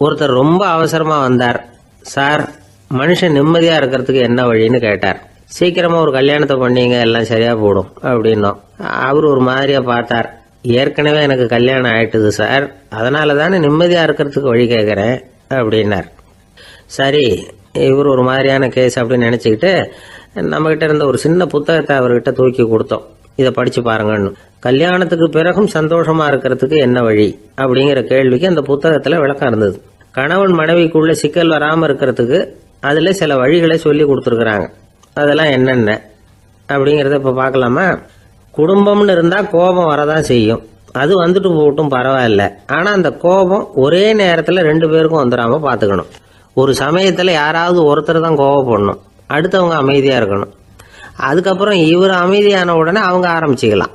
ஒருத்தர் ரொம்ப அவசரமா வந்தார். சார், மனுஷன் நிம்மதியா இருக்கிறதுக்கு என்ன வழின்னு கேட்டார். சீக்கிரமா ஒரு கல்யாணத்தை பண்ணீங்க, எல்லாம் சரியா போடும் அப்படின்னோம். அவர் ஒரு மாதிரியா பார்த்தார். ஏற்கனவே எனக்கு கல்யாணம் ஆயிட்டுது சார், அதனால தானே நிம்மதியா இருக்கிறதுக்கு வழி கேட்கறேன் அப்படின்னார். சரி, இவர் ஒரு மாதிரியான கேஸ் அப்படின்னு நினைச்சுக்கிட்டு நம்மகிட்ட இருந்த ஒரு சின்ன புத்தகத்தை அவர்கிட்ட தூக்கி கொடுத்தோம். இதை படிச்சு பாருங்கன்னு. கல்யாணத்துக்கு பிறகும் சந்தோஷமா இருக்கிறதுக்கு என்ன வழி அப்படிங்கிற கேள்விக்கு அந்த புத்தகத்துல விளக்கம் இருந்தது. கணவன் மனைவிக்குள்ள சிக்கல் வராம இருக்கிறதுக்கு அதுல சில வழிகளை சொல்லி கொடுத்துருக்குறாங்க. அதெல்லாம் என்னென்ன அப்படிங்கறத இப்ப பார்க்கலாமா? குடும்பம்னு இருந்தா கோபம் வரதான் செய்யும். அது வந்துட்டு போட்டும் பரவாயில்ல. ஆனா அந்த கோபம் ஒரே நேரத்துல 2 பேருக்கும் வந்துடாம பாத்துக்கணும். ஒரு சமயத்துல யாராவது ஒருத்தர் தான் கோபப்படணும், அடுத்தவங்க அமைதியா இருக்கணும். அதுக்கப்புறம் இவர் அமைதியான உடனே அவங்க ஆரம்பிச்சுக்கலாம்.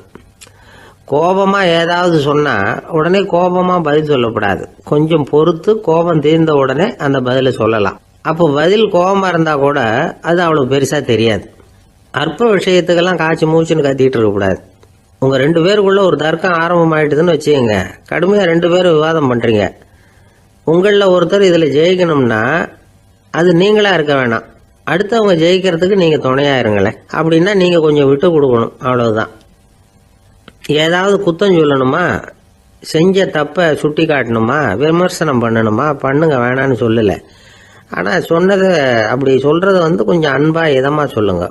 கோபமா ஏதாவது சொன்னா உடனே கோபமா பதில் சொல்லக்கூடாது. கொஞ்சம் பொறுத்து கோபம் தீர்ந்த உடனே அந்த பதில சொல்லலாம். அப்போ பதில் கோபமா இருந்தா கூட அது அவ்வளவு பெருசா தெரியாது. அற்ப விஷயத்துக்கெல்லாம் காய்ச்சி மூச்சுன்னு கத்திட்டு இருக்கக்கூடாது. உங்க 2 பேருக்குள்ள ஒரு தர்க்கம் ஆரம்பமாயிட்டுதுன்னு வச்சுக்கோங்க. கடுமையா 2 பேரும் விவாதம் பண்றீங்க. உங்களில் ஒருத்தர் இதுல ஜெயிக்கணும்னா அது நீங்களா இருக்க வேணாம், அடுத்தவங்க ஜெயிக்கிறதுக்கு நீங்க துணையா இருங்களேன். அப்படின்னா நீங்க கொஞ்சம் விட்டு கொடுக்கணும், அவ்வளவுதான். ஏதாவது குத்தம் சொல்லணுமா, செஞ்ச தப்ப சுட்டி காட்டணுமா, விமர்சனம் பண்ணணுமா, பண்ணுங்க, வேணான்னு சொல்லல. ஆனா சொன்னதை அப்படி சொல்றத கொஞ்சம் அன்பா இதமா சொல்லுங்க.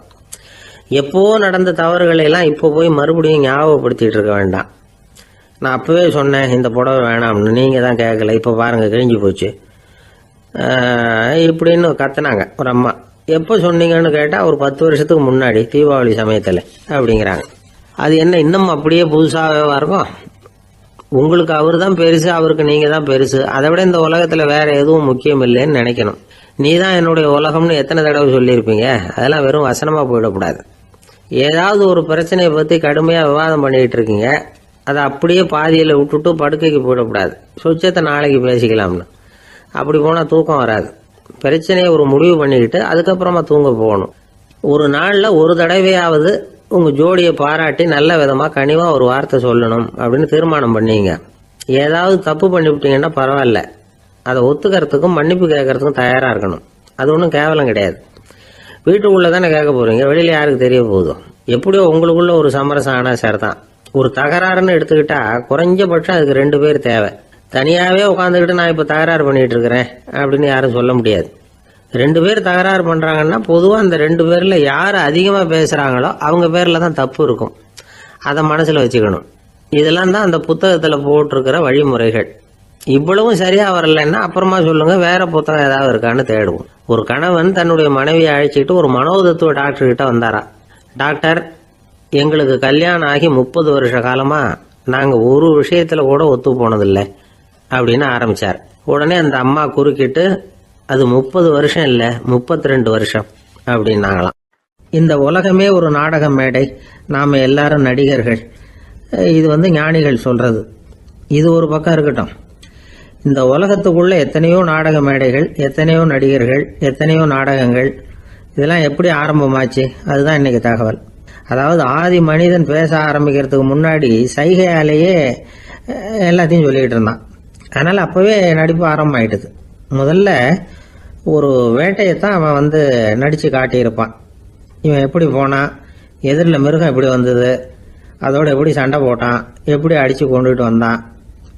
எப்போ நடந்த தவறுகளை எல்லாம் இப்போ போய் மறுபடியும் ஞாபகப்படுத்திட்டு இருக்க வேண்டாம். நான் அப்பவே சொன்னேன் இந்த புடவை வேணாம்னு, நீங்க தான் கேட்கல, இப்ப பாருங்க கிழிஞ்சு போச்சு இப்படின்னு கத்துனாங்க ஒரு அம்மா. எப்போ சொன்னீங்கன்னு கேட்டா ஒரு 10 வருஷத்துக்கு முன்னாடி தீபாவளி சமயத்துல அப்படிங்கிறாங்க. அது என்ன இன்னும் அப்படியே புதுசாகவே இருக்கும்? உங்களுக்கு அவர் தான் பெருசு, அவருக்கு நீங்க தான் பெருசு. அதை விட இந்த உலகத்துல வேற எதுவும் முக்கியம் இல்லைன்னு நினைக்கணும். நீ தான் என்னுடைய உலகம்னு எத்தனை தடவை சொல்லியிருப்பீங்க? அதெல்லாம் வெறும் வசனமா போயிடக்கூடாது. ஏதாவது ஒரு பிரச்சனையை பத்தி கடுமையா விவாதம் பண்ணிட்டு இருக்கீங்க, அதை அப்படியே பாதியில விட்டுட்டு படுக்கைக்கு போயிடக்கூடாது. சொச்சத்தை நாளைக்கு பேசிக்கலாம்னு. அப்படி போனா தூக்கம் வராது. பிரச்சனையை ஒரு முடிவு பண்ணிக்கிட்டு அதுக்கப்புறமா தூங்க போகணும். ஒரு நாள்ல ஒரு தடவையாவது உங்க ஜோடியை பாராட்டி நல்ல விதமா கனிவா ஒரு வார்த்தை சொல்லணும் அப்படின்னு தீர்மானம் பண்ணீங்க. ஏதாவது தப்பு பண்ணிவிட்டீங்கன்னா பரவாயில்ல, அதை ஒத்துக்கிறதுக்கும் மன்னிப்பு கேட்கறதுக்கும் தயாரா இருக்கணும். அது ஒன்றும் கேவலம் கிடையாது. வீட்டுக்குள்ள தானே கேட்க போறீங்க, வெளியில யாருக்கு தெரிய போதும்? எப்படியோ உங்களுக்குள்ள ஒரு சமரசம் ஆனா சரிதான். ஒரு தகராறுன்னு எடுத்துக்கிட்டா குறைஞ்சபட்சம் அதுக்கு 2 பேர் தேவை. தனியாவே உட்காந்துக்கிட்டு நான் இப்ப தகராறு பண்ணிட்டு இருக்கிறேன் அப்படின்னு யாரும் சொல்ல முடியாது. 2 பேர் தகராறு பண்றாங்கன்னா பொதுவா அந்த 2 பேர்ல யாரு அதிகமா பேசுறாங்களோ அவங்க பேர்ல தான் தப்பு இருக்கும். அதை மனசுல வச்சுக்கணும். இதெல்லாம் தான் அந்த புத்தகத்துல போட்டிருக்கிற வழிமுறைகள். இவ்வளவும் சரியா வரலன்னா அப்புறமா சொல்லுங்க, வேற புத்தகம் ஏதாவது இருக்கான்னு தேடுவோம். ஒரு கணவன் தன்னுடைய மனைவியை அழைச்சிட்டு ஒரு மனோதத்துவ டாக்டர் கிட்ட வந்தாரா. டாக்டர், எங்களுக்கு கல்யாணம் ஆகி 30 வருஷ காலமா நாங்க ஒரு விஷயத்துல கூட ஒத்து போனதில்லை அப்படின்னு ஆரம்பிச்சார். உடனே அந்த அம்மா குறுக்கிட்டு, அது 30 வருஷம் இல்ல 32 வருஷம் அப்படின்னாங்களாம். இந்த உலகமே ஒரு நாடக மேடை, நாம எல்லாரும் நடிகர்கள். இது ஞானிகள் சொல்றது. இது ஒரு பக்கம் இருக்கட்டும். இந்த உலகத்துக்குள்ள எத்தனையோ நாடக மேடைகள், எத்தனையோ நடிகர்கள், எத்தனையோ நாடகங்கள், இதெல்லாம் எப்படி ஆரம்பமாச்சு? அதுதான் இன்னைக்கு தகவல். அதாவது ஆதி மனிதன் பேச ஆரம்பிக்கிறதுக்கு முன்னாடி சைகையாலேயே எல்லாத்தையும் சொல்லிக்கிட்டு இருந்தான். அதனால அப்பவே நடிப்பு ஆரம்பமாயிட்டுது. முதல்ல ஒரு வேட்டையத்தான் அவன் நடிச்சு காட்டியிருப்பான். இவன் எப்படி போனான், எதிரில் மிருகம் எப்படி வந்தது, அதோட எப்படி சண்டை போட்டான், எப்படி அடிச்சு கொண்டுகிட்டு வந்தான்,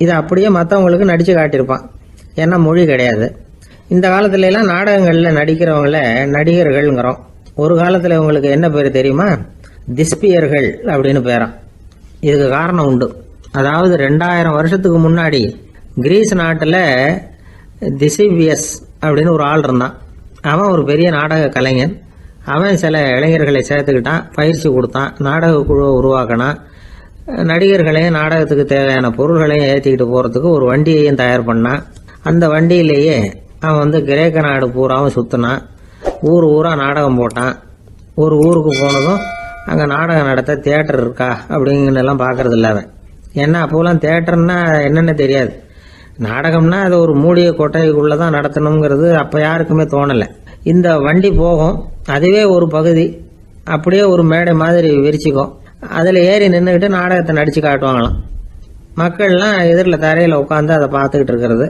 இதை அப்படியே மற்றவங்களுக்கு நடிச்சு காட்டியிருப்பான். ஏன்னா மொழி கிடையாது. இந்த காலத்துல எல்லாம் நாடகங்கள்ல நடிக்கிறவங்கள நடிகர்கள்ங்கிறோம். ஒரு காலத்துல இவங்களுக்கு என்ன பேரு தெரியுமா? திஸ்பியர்கள் அப்படின்னு பேராம். இதுக்கு காரணம் உண்டு. அதாவது 2000 வருஷத்துக்கு முன்னாடி கிரீஸ் நாட்டுல திசிவியஸ் அப்படின்னு ஒரு ஆள் இருந்தான். அவன் ஒரு பெரிய நாடக கலைஞன். அவன் சில இளைஞர்களை சேர்த்துக்கிட்டான், பயிற்சி கொடுத்தான், நாடக குழுவை உருவாக்கினான். நடிகர்களையும் நாடகத்துக்கு தேவையான பொருள்களையும் ஏற்றிக்கிட்டு போறதுக்கு ஒரு வண்டியையும் தயார் பண்ணான். அந்த வண்டியிலேயே அவன் கிரேக்க நாடு பூராவும் சுத்தினான். ஊர் ஊரா நாடகம் போட்டான். ஒரு ஊருக்கு போனதும் அங்க நாடகம் நடத்த தியேட்டர் இருக்கா அப்படிங்கன்னு எல்லாம் பாக்குறது இல்ல அவன். ஏன்னா அப்போலாம் தியேட்டர்னா என்னன்னு தெரியாது. நாடகம்னா அது ஒரு மூடிய கொட்டைக்குள்ளதான் நடத்தணுங்கிறது அப்ப யாருக்குமே தோணல. இந்த வண்டி போகும், அதுவே ஒரு பகுதி அப்படியே ஒரு மேடை மாதிரி விரிச்சுக்கும். அதுல ஏறி நின்றுகிட்டு நாடகத்தை நடிச்சு காட்டுவாங்களாம். மக்கள்லாம் எதிரில் தரையில உட்காந்து அதை பார்த்துக்கிட்டு இருக்கிறது.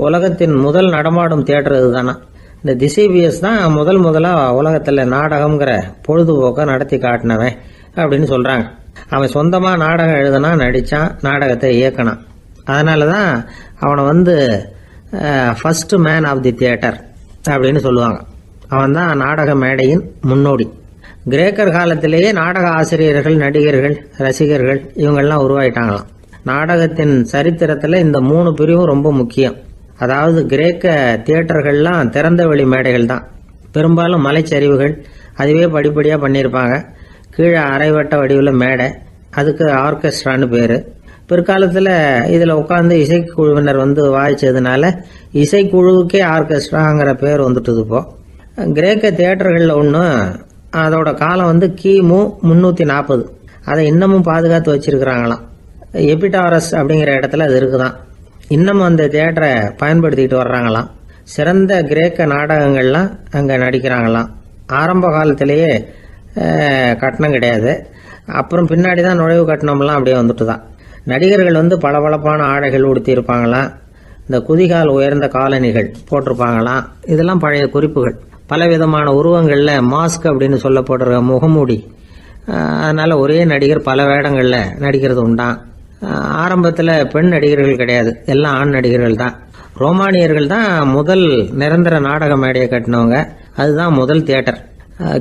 உலகத்தின் முதல் நடமாடும் தியேட்டர் இதுதானா. இந்த திசைபியஸ் தான் முதலா உலகத்துல நாடகம்ங்கிற பொழுதுபோக்க நடத்தி காட்டினவன் அப்படின்னு சொல்றாங்க. அவன் சொந்தமா நாடகம் எழுதுனா, நடிச்சான், நாடகத்தை இயக்கினான். அதனாலதான் அவனை first man of the theatre அப்படின்னு சொல்லுவாங்க. அவன் தான் நாடக மேடையின் முன்னோடி. கிரேக்கர் காலத்திலேயே நாடக ஆசிரியர்கள், நடிகர்கள், ரசிகர்கள் இவங்கெல்லாம் உருவாயிட்டாங்களாம். நாடகத்தின் சரித்திரத்தில் இந்த 3 பிரிவும் ரொம்ப முக்கியம். அதாவது கிரேக்க தியேட்டர்கள்லாம் திறந்த வெளி மேடைகள் தான். பெரும்பாலும் மலைச்சரிவுகள், அதுவே படிப்படியாக பண்ணியிருப்பாங்க. கீழே அரைவட்ட வடிவில் மேடை, அதுக்கு ஆர்கெஸ்ட்ரான்னு பேர். பிற்காலத்தில் இதில் உட்காந்து இசைக்குழுவினர் வாய்ச்சதுனால இசைக்குழுவுக்கே ஆர்கெஸ்ட்ராங்கிற பேர் வந்துட்டுது. இப்போ கிரேக்க தியேட்டர்களில் ஒன்று, அதோட காலம் கிமு 340. அதை இன்னமும் பாதுகாத்து வச்சிருக்கிறாங்களாம். எபிடாரஸ் அப்படிங்கிற இடத்துல அது இருக்குதான். இன்னமும் அந்த தியேட்டரை பயன்படுத்திக்கிட்டு வர்றாங்களாம். சிறந்த கிரேக்க நாடகங்கள்லாம் அங்கே நடிக்கிறாங்களாம். ஆரம்ப காலத்திலேயே கட்டணம் கிடையாது. அப்புறம் பின்னாடி தான் நுழைவு கட்டணம்லாம் அப்படியே வந்துட்டு தான். நடிகர்கள் பளபளப்பான ஆடைகள் உடுத்தி இருப்பாங்களாம். இந்த குதிகால் உயர்ந்த காலணிகள் போட்டிருப்பாங்களாம். இதெல்லாம் பழைய குறிப்புகள். பலவிதமான உருவங்களில் மாஸ்க் அப்படின்னு சொல்லப்படுற முகமூடி. அதனால ஒரே நடிகர் பல வேடங்களில் நடிக்கிறது உண்டான். ஆரம்பத்தில் பெண் நடிகர்கள் கிடையாது, எல்லாம் ஆண் நடிகர்கள் தான். ரோமானியர்கள் தான் முதல் நிரந்தர நாடக மேடையை கட்டினவங்க. அதுதான் முதல் தியேட்டர்.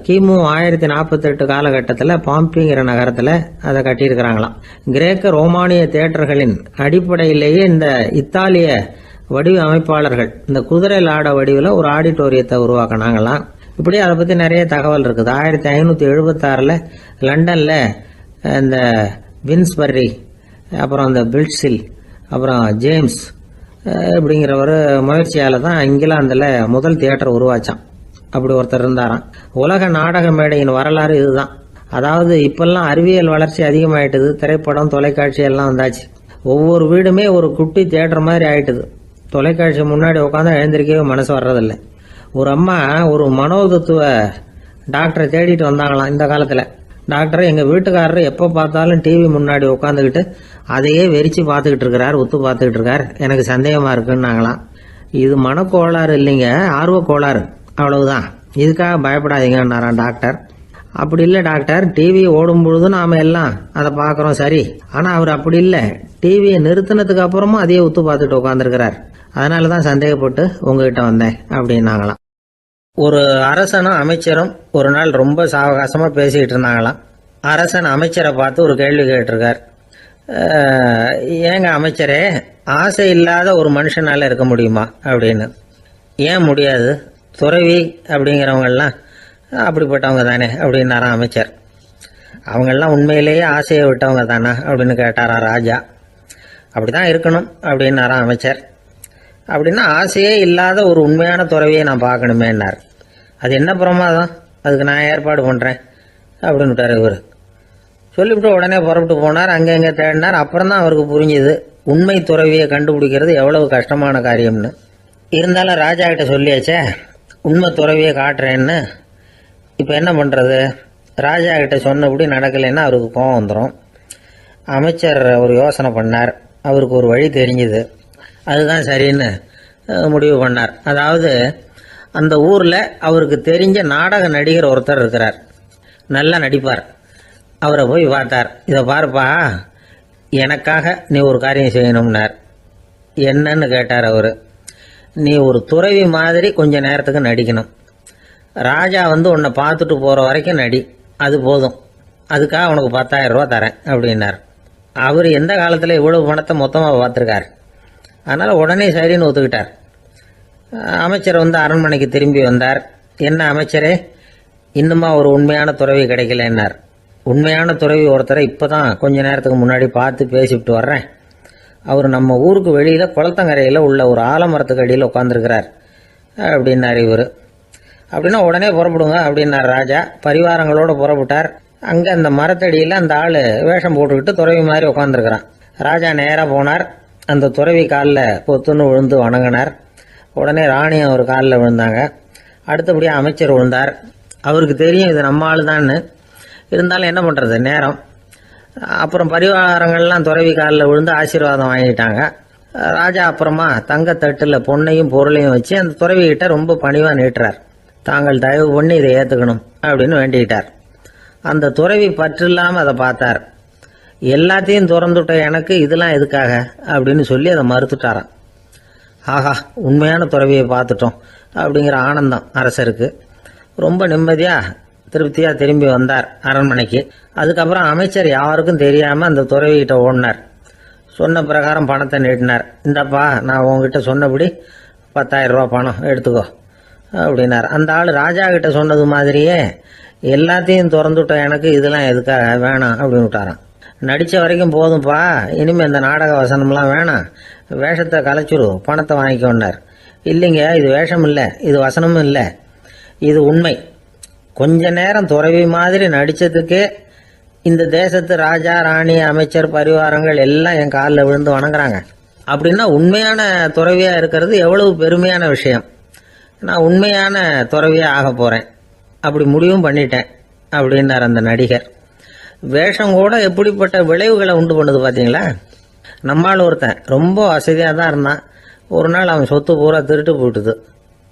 கிமு 1048 காலகட்டத்தில் பாம்பிங்கிற நகரத்தில் அதை கட்டியிருக்கிறாங்களாம். கிரேக்க ரோமானிய தியேட்டர்களின் அடிப்படையிலேயே இந்த இத்தாலிய வடிவ அமைப்பாளர்கள் இந்த குதிரை லாட வடிவில் ஒரு ஆடிட்டோரியத்தை உருவாக்கினாங்களாம். இப்படி அதை பற்றி நிறைய தகவல் இருக்குது. 1576 லண்டனில் இந்த வின்ஸ்பர்ரி, அப்புறம் இந்த பில்ட்ஸில், அப்புறம் ஜேம்ஸ் இப்படிங்கிற ஒரு முயற்சியால் தான் இங்கிலாந்தில் முதல் தியேட்டர் உருவாச்சான். அப்படி ஒருத்தர் இருந்தாராம். உலக நாடக மேடையின் வரலாறு இதுதான். அதாவது இப்பெல்லாம் அறிவியல் வளர்ச்சி அதிகமாயிட்டுது. திரைப்படம், தொலைக்காட்சி எல்லாம் வந்தாச்சு. ஒவ்வொரு வீடுமே ஒரு குட்டி தியேட்டர் மாதிரி ஆயிட்டுது. தொலைக்காட்சி முன்னாடி உட்காந்து எழுந்திருக்கவே மனசு வர்றதில்லை. ஒரு அம்மா ஒரு மனோதத்துவ டாக்டரை தேடிட்டு வந்தாங்களாம் இந்த காலத்தில். டாக்டர், எங்கள் வீட்டுக்காரர் எப்போ பார்த்தாலும் டிவி முன்னாடி உட்காந்துக்கிட்டு அதையே வெறிச்சு பார்த்துக்கிட்டு இருக்கிறார், உத்து பார்த்துக்கிட்டு இருக்கார், எனக்கு சந்தேகமாக இருக்குன்னாங்களாம். இது மனக்கோளாறு இல்லைங்க, ஆர்வ கோளாறு, அவ்வளவுதான். இதுக்காக பயப்படாதீங்கன்னாராம் டாக்டர். அப்படி இல்லை டாக்டர், டிவி ஓடும் பொழுது நாம எல்லாம் அதை பார்க்குறோம் சரி, ஆனால் அவர் அப்படி இல்லை, டிவியை நிறுத்தினதுக்கு அப்புறமும் அதையே உத்து பார்த்துட்டு உட்காந்துருக்கிறார், அதனால தான் சந்தேகப்பட்டு உங்ககிட்ட வந்தேன் அப்படின்னாங்களாம். ஒரு அரசனும் அமைச்சரும் ஒரு நாள் ரொம்ப சாவகாசமாக பேசிக்கிட்டு இருந்தாங்களாம். அரசன் அமைச்சரை பார்த்து ஒரு கேள்வி கேட்டிருக்கார். ஏங்க அமைச்சரே, ஆசை இல்லாத ஒரு மனுஷனால இருக்க முடியுமா அப்படின்னு. ஏன் முடியாது, துறவி அப்படிங்கிறவங்கெல்லாம் அப்படிப்பட்டவங்க தானே அப்படின்னாராம் அமைச்சர். அவங்கெல்லாம் உண்மையிலேயே ஆசையை விட்டவங்க தானே அப்படின்னு கேட்டாரா ராஜா. அப்படிதான் இருக்கணும் அப்படின்னாராம் அமைச்சர். அப்படின்னா ஆசையே இல்லாத ஒரு உண்மையான துறவியை நான் பார்க்கணுமேன்னார். அது என்ன பிரமாதம், அதுக்கு நான் ஏற்பாடு பண்ணுறேன் அப்படின்னு விட்டார் இவர். சொல்லிவிட்டு உடனே புறப்பட்டு போனார். அங்கே தேடினார். அப்புறம் தான் அவருக்கு புரிஞ்சுது உண்மை துறவியை கண்டுபிடிக்கிறது எவ்வளவு கஷ்டமான காரியம்னு. இருந்தாலும் ராஜா கிட்ட சொல்லியாச்சே உண்மை துறவியை காட்டுறேன்னு. இப்போ என்ன பண்ணுறது, ராஜா கிட்ட சொன்னபடி நடக்கலைன்னா அவருக்கு கோபம் வந்துடும். அமைச்சர் ஒரு யோசனை பண்ணார். அவருக்கு ஒரு வழி தெரிஞ்சுது. அதுதான் சரின்னு முடிவு பண்ணார். அதாவது அந்த ஊரில் அவருக்கு தெரிஞ்ச நாடக நடிகர் ஒருத்தர் இருக்கிறார், நல்லா நடிப்பார். அவரை போய் பார்த்தார். இதை பாருப்பா, எனக்காக நீ ஒரு காரியம் செய்யணும்னார். என்னன்னு கேட்டார் அவர். நீ ஒரு துறவி மாதிரி கொஞ்ச நேரத்துக்கு நடிக்கணும். ராஜா உன்னை பார்த்துட்டு போகிற வரைக்கும் நடி, அது போதும். அதுக்காக உனக்கு 10,000 ரூபா தரேன் அப்படின்னார். அவர் எந்த காலத்தில் இவ்வளவு பணத்தை மொத்தமாக பார்த்துருக்கார். அதனால் உடனே சரின்னு ஒத்துக்கிட்டார். அமைச்சர் அரண்மனைக்கு திரும்பி வந்தார். என்ன அமைச்சரே, இன்னுமா ஒரு உண்மையான துறவி கிடைக்கலன்னார். உண்மையான துறவி ஒருத்தரை இப்போ தான் கொஞ்ச நேரத்துக்கு முன்னாடி பார்த்து பேசிவிட்டு வர்றேன். அவர் நம்ம ஊருக்கு வெளியில் குளத்தங்கரையில் உள்ள ஒரு ஆலமரத்துக்கு அடியில் உட்காந்துருக்கிறார் அப்படின்னார் இவர். அப்படின்னா உடனே புறப்படுங்க அப்படின்னார் ராஜா. பரிவாரங்களோடு புறப்பட்டார். அங்கே அந்த மரத்தடியில் அந்த ஆள் வேஷம் போட்டுக்கிட்டு துறவி மாதிரி உட்காந்துருக்கிறான். ராஜா நேராக போனார். அந்த துறவி காலில் பொத்துன்னு விழுந்து வணங்கினார். உடனே ராணியும் அவர் காலில் விழுந்தாங்க. அடுத்தபடியாக அமைச்சர் விழுந்தார். அவருக்கு தெரியும் இது நம்ம ஆள் தான்னு. இருந்தாலும் என்ன பண்ணுறது, நேரம். அப்புறம் பரிவாரங்கள்லாம் துறவி காலில் விழுந்து ஆசீர்வாதம் வாங்கிட்டாங்க. ராஜா அப்புறமா தங்கத்தட்டுல பொண்ணையும் பொருளையும் வச்சு அந்த துறவிகிட்ட ரொம்ப பணிவா நீட்டுறார். தாங்கள் தயவு பண்ணி இதை ஏத்துக்கணும் அப்படின்னு வேண்டிக்கிட்டார். அந்த துறவி பற்றில்லாம அதை பார்த்தார். எல்லாத்தையும் திறந்துட்ட எனக்கு இதெல்லாம் எதுக்காக அப்படின்னு சொல்லி அதை மறுத்துட்டாராம். ஆஹா, உண்மையான துறவியை பார்த்துட்டோம் அப்படிங்கிற ஆனந்தம் அரசருக்கு. ரொம்ப நிம்மதியா திருப்தியா திரும்பி வந்தார் அரண்மனைக்கு. அதுக்கப்புறம் அமைச்சர் யாருக்கும் தெரியாம அந்த துறவிகிட்ட ஓடினார். சொன்ன பிரகாரம் பணத்தை நீட்டினார். இந்தப்பா, நான் உங்ககிட்ட சொன்னபடி 10,000 ரூபா பணம் எடுத்துக்கோ அப்படின்னார். அந்த ஆள் ராஜா கிட்ட சொன்னது மாதிரியே எல்லாத்தையும் திறந்துட்ட எனக்கு இதெல்லாம் எதுக்காக வேணாம் அப்படின்னு விட்டாராம். நடிச்ச வரைக்கும் போதும்பா, இனிமே இந்த நாடக வசனம்லாம் வேணாம், வேஷத்தை கலைச்சுரு, பணத்தை வாங்கிக்கொண்டார். இல்லைங்க, இது வேஷம் இல்லை, இது வசனமும் இல்லை, இது உண்மை. கொஞ்ச நேரம் துறவி மாதிரி நடிச்சதுக்கே இந்த தேசத்து ராஜா, ராணி, அமைச்சர், பரிவாரங்கள் எல்லாம் என் காலில் விழுந்து வணங்குறாங்க. அப்படின்னா உண்மையான துறவியா இருக்கிறது எவ்வளவு பெருமையான விஷயம். நான் உண்மையான துறவியா ஆக போறேன், அப்படி முடிவும் பண்ணிட்டேன் அப்படின்னார் அந்த நடிகர். வேஷம் கூட எப்படிப்பட்ட விளைவுகளை உண்டு பண்ணுது பார்த்தீங்களா. நம்மால் ஒருத்தன் ரொம்ப வசதியாக தான் இருந்தான். ஒரு நாள் அவன் சொத்து பூரா திருட்டு போட்டுது.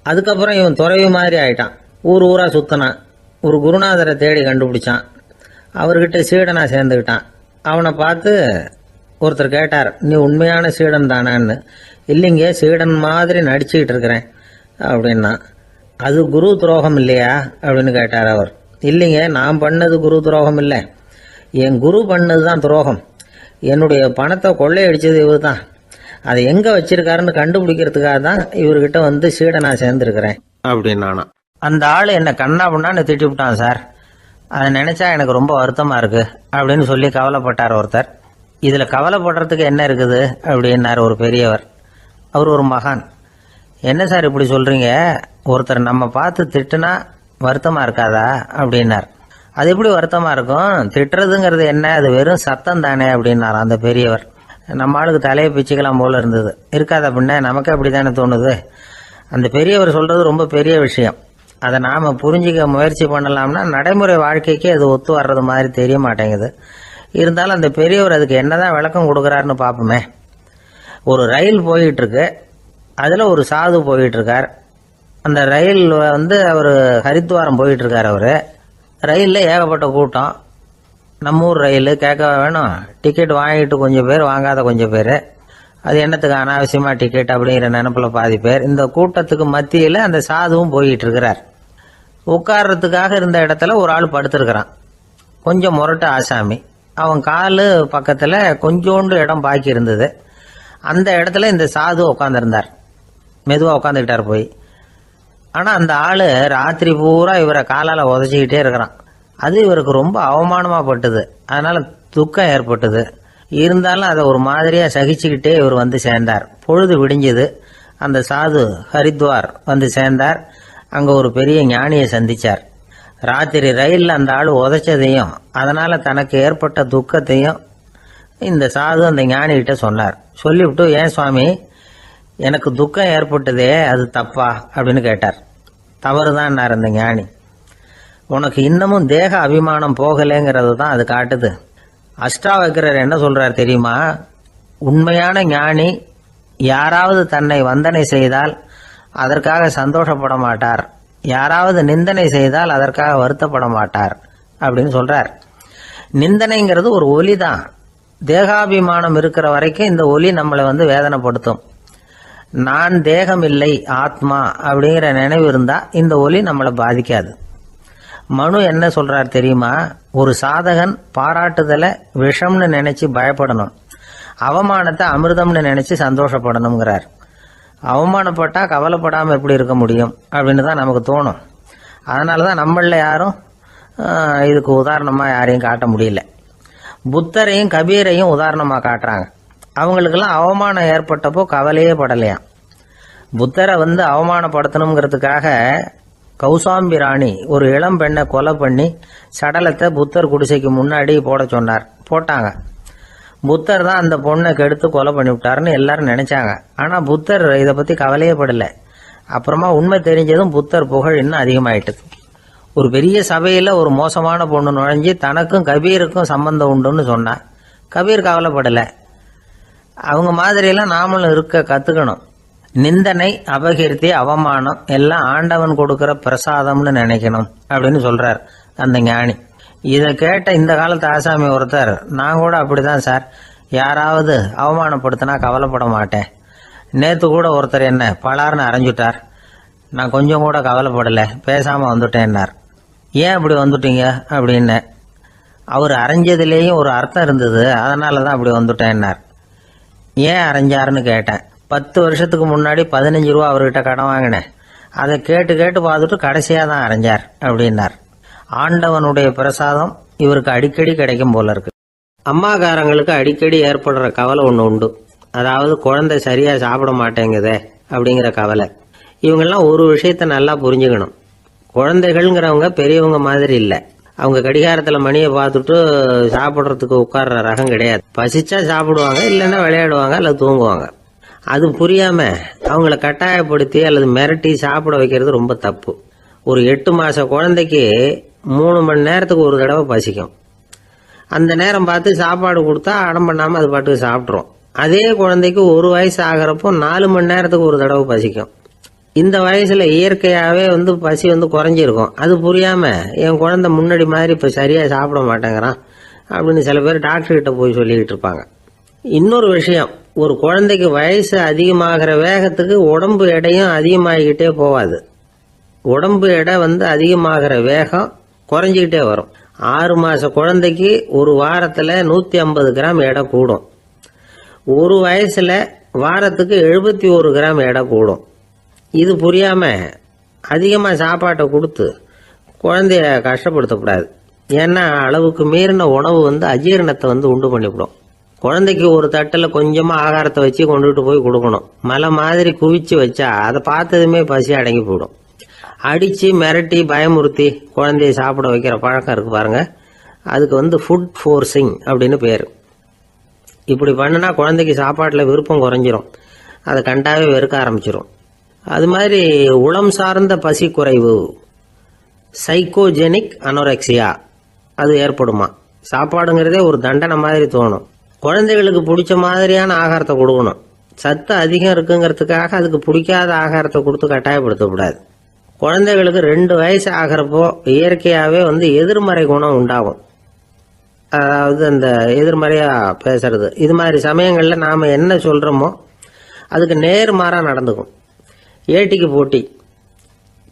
அதுக்கப்புறம் இவன் துறவி மாதிரி ஆயிட்டான். ஊர் ஊரா சுத்தினான். ஒரு குருநாதரை தேடி கண்டுபிடிச்சான். அவர்கிட்ட சீடனா சேர்ந்துக்கிட்டான். அவனை பார்த்து ஒருத்தர் கேட்டார், நீ உண்மையான சீடன் தானான்னு. இல்லைங்க, சீடன் மாதிரி நடிச்சுக்கிட்டு இருக்கிறேன் அப்படின்னா. அது குரு துரோகம் இல்லையா அப்படின்னு கேட்டார் அவர். இல்லைங்க, நான் பண்ணது குரு துரோகம் இல்லை, என் குரு பண்ணது தான் துரோகம். என்னுடைய பணத்தை கொள்ளையடிச்சது இவர் தான். அதை எங்க வச்சிருக்காருன்னு கண்டுபிடிக்கிறதுக்காக தான் இவர்கிட்ட வந்து சீடனா சேர்ந்துருக்கிறேன் அப்படின்னானா. அந்த ஆள் என்ன கண்ணா பண்ணான்னு திட்டி விட்டான் சார். அதை நினைச்சா எனக்கு ரொம்ப வருத்தமா இருக்கு அப்படின்னு சொல்லி கவலைப்பட்டார் ஒருத்தர். இதுல கவலைப்படுறதுக்கு என்ன இருக்குது அப்படின்னாரு ஒரு பெரியவர். அவர் ஒரு மகான். என்ன சார் இப்படி சொல்றீங்க, ஒருத்தர் நம்ம பார்த்து திட்டுனா வருத்தமா இருக்காதா அப்படின்னார். அது எப்படி வருத்தமா இருக்கும், திட்டுறதுங்கிறது என்ன, அது வெறும் சத்தம் தானே அப்படின்னார் அந்த பெரியவர். நம்ம ஆளுக்கு தலையை பிச்சுக்கலாம் போல இருந்தது. இருக்காது அப்படின்னா நமக்கு அப்படித்தானே தோணுது. அந்த பெரியவர் சொல்றது ரொம்ப பெரிய விஷயம். அதை நாம புரிஞ்சிக்க முயற்சி பண்ணலாம்னா நடைமுறை வாழ்க்கைக்கு அது ஒத்து வர்றது மாதிரி தெரிய மாட்டேங்குது. இருந்தாலும் அந்த பெரியவர் அதுக்கு என்னதான் விளக்கம் கொடுக்கறாருன்னு பார்ப்போமே. ஒரு ரயில் போயிட்டு இருக்கு, அதுல ஒரு சாது போயிட்டு இருக்கார். அந்த ரயில் வந்து அவர் ஹரித்வாரம் போயிட்டு இருக்கார். அவரு ரயில்ல ஏகப்பட்ட கூட்டம். நம்ம ஊர் ரயில் கேட்க வேணும், டிக்கெட் வாங்கிட்டு கொஞ்சம் பேர், வாங்காத கொஞ்சம் பேர். அது என்னத்துக்கு அனாவசியமா டிக்கெட் அப்படிங்கிற நினைப்புல பாதி பேர். இந்த கூட்டத்துக்கு மத்தியில அந்த சாதுவும் போயிட்டு இருக்கிறார். உட்கார்றதுக்காக இருந்த இடத்துல ஒரு ஆள் படுத்திருக்கிறான். கொஞ்சம் முரட்டு ஆசாமி. அவன் காலு பக்கத்துல கொஞ்சோண்டு இடம் பாக்கி இருந்தது. அந்த இடத்துல இந்த சாது உட்காந்துருந்தார். மெதுவா உட்காந்துக்கிட்டார் போய். ஆனா அந்த ஆளு ராத்திரி பூரா இவரை காலால உதச்சிக்கிட்டே இருக்கிறான். அது இவருக்கு ரொம்ப அவமானமா பட்டது. அதனால துக்கம் ஏற்பட்டது. இருந்தாலும் அதை ஒரு மாதிரியா சகிச்சுக்கிட்டே இவர் வந்து சேர்ந்தார். பொழுது விடிஞ்சது. அந்த சாது ஹரித்வார் வந்து சேர்ந்தார். அங்க ஒரு பெரிய ஞானியை சந்திச்சார். ராத்திரி ரயில்ல அந்த ஆளு உதைச்சதையும் அதனால தனக்கு ஏற்பட்ட துக்கத்தையும் இந்த சாது அந்த ஞானி கிட்ட சொன்னார். சொல்லிவிட்டு, ஏன் சுவாமி, எனக்கு துக்கம் ஏற்பட்டதே அது தப்பா அப்படின்னு கேட்டார். தவறுதான் அந்த ஞானி. உனக்கு இன்னமும் தேக அபிமானம் போகலைங்கிறது தான் அது காட்டுது. அஷ்டாவக்கிரர் என்ன சொல்றார் தெரியுமா, உண்மையான ஞானி யாராவது தன்னை வந்தனை செய்தால் அதற்காக சந்தோஷப்பட மாட்டார், யாராவது நிந்தனை செய்தால் அதற்காக வருத்தப்பட மாட்டார் அப்படின்னு சொல்றார். நிந்தனைங்கிறது ஒரு ஒலி தான். தேகாபிமானம் இருக்கிற வரைக்கும் இந்த ஒலி நம்மளை வந்து வேதனைப்படுத்தும். நான் தேகம் இல்லை, ஆத்மா அப்படிங்கிற நினைவு இருந்தா இந்த ஒலி நம்மளை பாதிக்காது. மனு என்ன சொல்றார் தெரியுமா, ஒரு சாதகன் பாராட்டுதலை விஷம்னு நினைச்சு பயப்படணும், அவமானத்தை அமிர்தம்னு நினைச்சு சந்தோஷப்படணுங்கிறார். அவமானப்பட்டா கவலைப்படாம எப்படி இருக்க முடியும் அப்படின்னு தான் நமக்கு தோணும். அதனாலதான் நம்மள யாரும் இதுக்கு உதாரணமா யாரையும் காட்ட முடியல. புத்தரையும் கபீரையும் உதாரணமா காட்டுறாங்க. அவங்களுக்கெல்லாம் அவமானம் ஏற்பட்டப்போ கவலையே படலையாம். புத்தரை வந்து அவமானப்படுத்தணுங்கிறதுக்காக கௌசாம்பி ராணி ஒரு இளம் பெண்ணை கொலை பண்ணி சடலத்தை புத்தர் குடிசைக்கு முன்னாடி போட சொன்னார். போட்டாங்க. புத்தர் தான் அந்த பொண்ணை கெடுத்து கொலை பண்ணி விட்டாருன்னு எல்லாரும் நினைச்சாங்க. ஆனா புத்தர் இதை பத்தி கவலையே படல. அப்புறமா உண்மை தெரிஞ்சதும் புத்தர் புகழ் இன்னும் அதிகமாயிட்டது. ஒரு பெரிய சபையில ஒரு மோசமான பொண்ணு நுழைஞ்சு தனக்கும் கபீருக்கும் சம்பந்தம் உண்டுன்னு சொன்னா கபீர் கவலைப்படல. அவங்க மாதிரியெல்லாம் நாமளும் இருக்க கத்துக்கணும். நிந்தனை, அபகீர்த்தி, அவமானம் எல்லாம் ஆண்டவன் கொடுக்கிற பிரசாதம்னு நினைக்கணும் அப்படின்னு சொல்றார் அந்த ஞானி. இதை கேட்ட இந்த காலத்து ஆசாமி ஒருத்தர், நான் கூட அப்படிதான் சார், யாராவது அவமானப்படுத்தினா கவலைப்பட மாட்டேன். நேத்து கூட ஒருத்தர் என்ன பலார்னு அரைஞ்சுட்டார், நான் கொஞ்சம் கூட கவலைப்படலை, பேசாம வந்துட்டேன்னார். ஏன் அப்படி வந்துட்டீங்க அப்படின்னு. அவர் அரைஞ்சதுலேயும் ஒரு அர்த்தம் இருந்தது, அதனால தான் அப்படி வந்துட்டேன்னார். ஏன் அரைஞ்சாருன்னு கேட்டேன். 10 வருஷத்துக்கு முன்னாடி 15 ரூபா அவர்கிட்ட கடன் வாங்கினேன், அதை கேட்டு கேட்டு பார்த்துட்டு கடைசியாக தான் அரைஞ்சார் அப்படின்னார். ஆண்டவனுடைய பிரசாதம் இவருக்கு அடிக்கடி கிடைக்கும் போல இருக்கு. அம்மாக்காரங்களுக்கு அடிக்கடி ஏற்படுற கவலை ஒன்று உண்டு. அதாவது குழந்தை சரியாக சாப்பிட மாட்டேங்குதே அப்படிங்கிற கவலை. இவங்கெல்லாம் ஒரு விஷயத்த நல்லா புரிஞ்சுக்கணும். குழந்தைகள்ங்கிறவங்க பெரியவங்க மாதிரி இல்லை. அவங்க கடிகாரத்தில் மணியை பார்த்துட்டு சாப்பிட்றதுக்கு உட்கார்ற ரகம் கிடையாது. பசிச்சா சாப்பிடுவாங்க, இல்லைன்னா விளையாடுவாங்க அல்லது தூங்குவாங்க. அது புரியாம அவங்கள கட்டாயப்படுத்தி அல்லது மிரட்டி சாப்பிட வைக்கிறது ரொம்ப தப்பு. ஒரு 8 மாச குழந்தைக்கு 3 மணி நேரத்துக்கு ஒரு தடவை பசிக்கும். அந்த நேரம் பார்த்து சாப்பாடு கொடுத்தா அடம் பண்ணாம அது பாட்டுக்கு சாப்பிட்றோம். அதே குழந்தைக்கு 1 வயசு ஆகிறப்போ 4 மணி நேரத்துக்கு ஒரு தடவை பசிக்கும். இந்த வயசுல இயற்கையாவே பசி குறைஞ்சிருக்கும். அது புரியாம என் குழந்தை முன்னாடி மாதிரி இப்ப சரியா சாப்பிட மாட்டேங்கிறான் அப்படின்னு சில பேர் டாக்டர் கிட்ட போய் சொல்லிக்கிட்டு இருப்பாங்க. இன்னொரு விஷயம், ஒரு குழந்தைக்கு வயசு அதிகமாகிற வேகத்துக்கு உடம்பு எடையும் அதிகமாகிக்கிட்டே போவாது. உடம்பு எடை அதிகமாகிற வேகம் குறைஞ்சிக்கிட்டே வரும். 6 மாச குழந்தைக்கு ஒரு வாரத்துல 150 கிராம் எடை கூடும். ஒரு வயசுல வாரத்துக்கு 71 கிராம் எடை கூடும். இது புரியாம அதிகமா சாப்பாட்டை கொடுத்து குழந்தைய கஷ்டப்படுத்தக்கூடாது. ஏன்னா அளவுக்கு மீறின உணவு அஜீரணத்தை உண்டு பண்ணிவிடும். குழந்தைக்கு ஒரு தட்டில் கொஞ்சமா ஆகாரத்தை வச்சு கொண்டுகிட்டு போய் கொடுக்கணும். மலை மாதிரி குவிச்சு வச்சா அதை பார்த்ததுமே பசி அடங்கி போயிடும். அடிச்சு மிரட்டி பயமுறுத்தி குழந்தைய சாப்பிட வைக்கிற பழக்கம் இருக்கு பாருங்க, அதுக்கு ஃபுட் ஃபோர்சிங் அப்படின்னு பேரு. இப்படி பண்ணினா குழந்தைக்கு சாப்பாட்டில் விருப்பம் குறைஞ்சிரும், அதை கண்டாவே வெறுக்க ஆரம்பிச்சிடும். அது மாதிரி உளம் சார்ந்த பசி குறைவு, சைக்கோஜெனிக் அனோரெக்சியா, அது ஏற்படுமா. சாப்பாடுங்கிறதே ஒரு தண்டனை மாதிரி தோணும். குழந்தைகளுக்கு பிடிச்ச மாதிரியான ஆகாரத்தை கொடுக்கணும். சத்து அதிகம் இருக்குங்கிறதுக்காக அதுக்கு பிடிக்காத ஆகாரத்தை கொடுத்து கட்டாயப்படுத்தக்கூடாது. குழந்தைகளுக்கு 2 வயசு ஆகிறப்போ இயற்கையாகவே எதிர்மறை குணம் உண்டாகும். அதாவது அந்த எதிர்மறையா பேசுறது. இது மாதிரி சமயங்களில் நாம் என்ன சொல்கிறோமோ அதுக்கு நேர்மாறாக நடந்துக்கும். ஏட்டிக்கு போட்டி,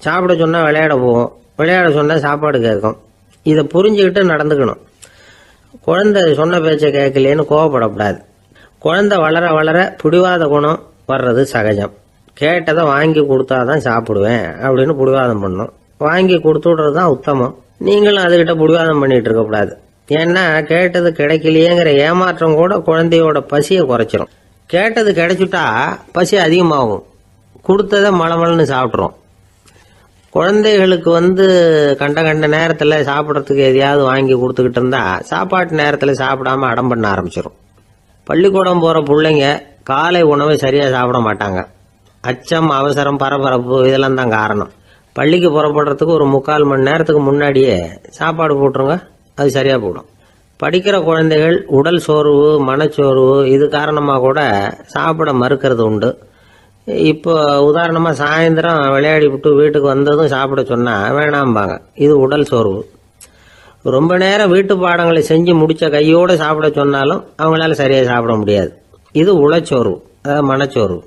சாப்பிட சொன்னால் விளையாட போவோம், விளையாட சொன்னால் சாப்பாடு கேட்கும். இதை புரிஞ்சுக்கிட்டு நடந்துக்கணும். குழந்தை சொன்ன பேச்சை கேட்கலேன்னு கோவப்படக்கூடாது. குழந்தை வளர வளர பிடிவாத குணம் வர்றது சகஜம். கேட்டதை வாங்கி கொடுத்தாதான் சாப்பிடுவேன் அப்படின்னு பிடிவாதம் பண்ணும். வாங்கி கொடுத்து விடுறது தான் உத்தமம். நீங்களும் அதுகிட்ட பிடிவாதம் பண்ணிட்டு இருக்கக்கூடாது. ஏன்னா கேட்டது கிடைக்கலையேங்கிற ஏமாற்றம் கூட குழந்தையோட பசியை குறைச்சிரும். கேட்டது கிடைச்சிட்டா பசி அதிகமாகும், கொடுத்ததை மலமலன்னு சாப்பிட்றோம். குழந்தைகளுக்கு கண்ட கண்ட நேரத்தில் சாப்பிட்றதுக்கு எதையாவது வாங்கி கொடுத்துக்கிட்டு இருந்தா சாப்பாட்டு நேரத்தில் சாப்பிடாம அடம் பண்ண ஆரம்பிச்சிடும். பள்ளிக்கூடம் போகிற பிள்ளைங்க காலை உணவை சரியாக சாப்பிட மாட்டாங்க. அச்சம், அவசரம், பரபரப்பு இதெல்லாம் தான் காரணம். பள்ளிக்கு புறப்படுறதுக்கு ஒரு 3/4 மணி நேரத்துக்கு முன்னாடியே சாப்பாடு போட்டுருங்க, அது சரியாக போடும். படிக்கிற குழந்தைகள் உடல் சோர்வு, மனச்சோர்வு இது காரணமாக கூட சாப்பிட மறுக்கிறது உண்டு. இப்போ உதாரணமாக சாயந்தரம் விளையாடி விட்டு வீட்டுக்கு வந்ததும் சாப்பிட சொன்னால் வேணாம்பாங்க. இது உடல் சோர்வு. ரொம்ப நேரம் வீட்டு பாடங்களை செஞ்சு முடித்த கையோடு சாப்பிட சொன்னாலும் அவங்களால சரியாக சாப்பிட முடியாது. இது உளச்சோர்வு, அதாவது மனச்சோர்வு.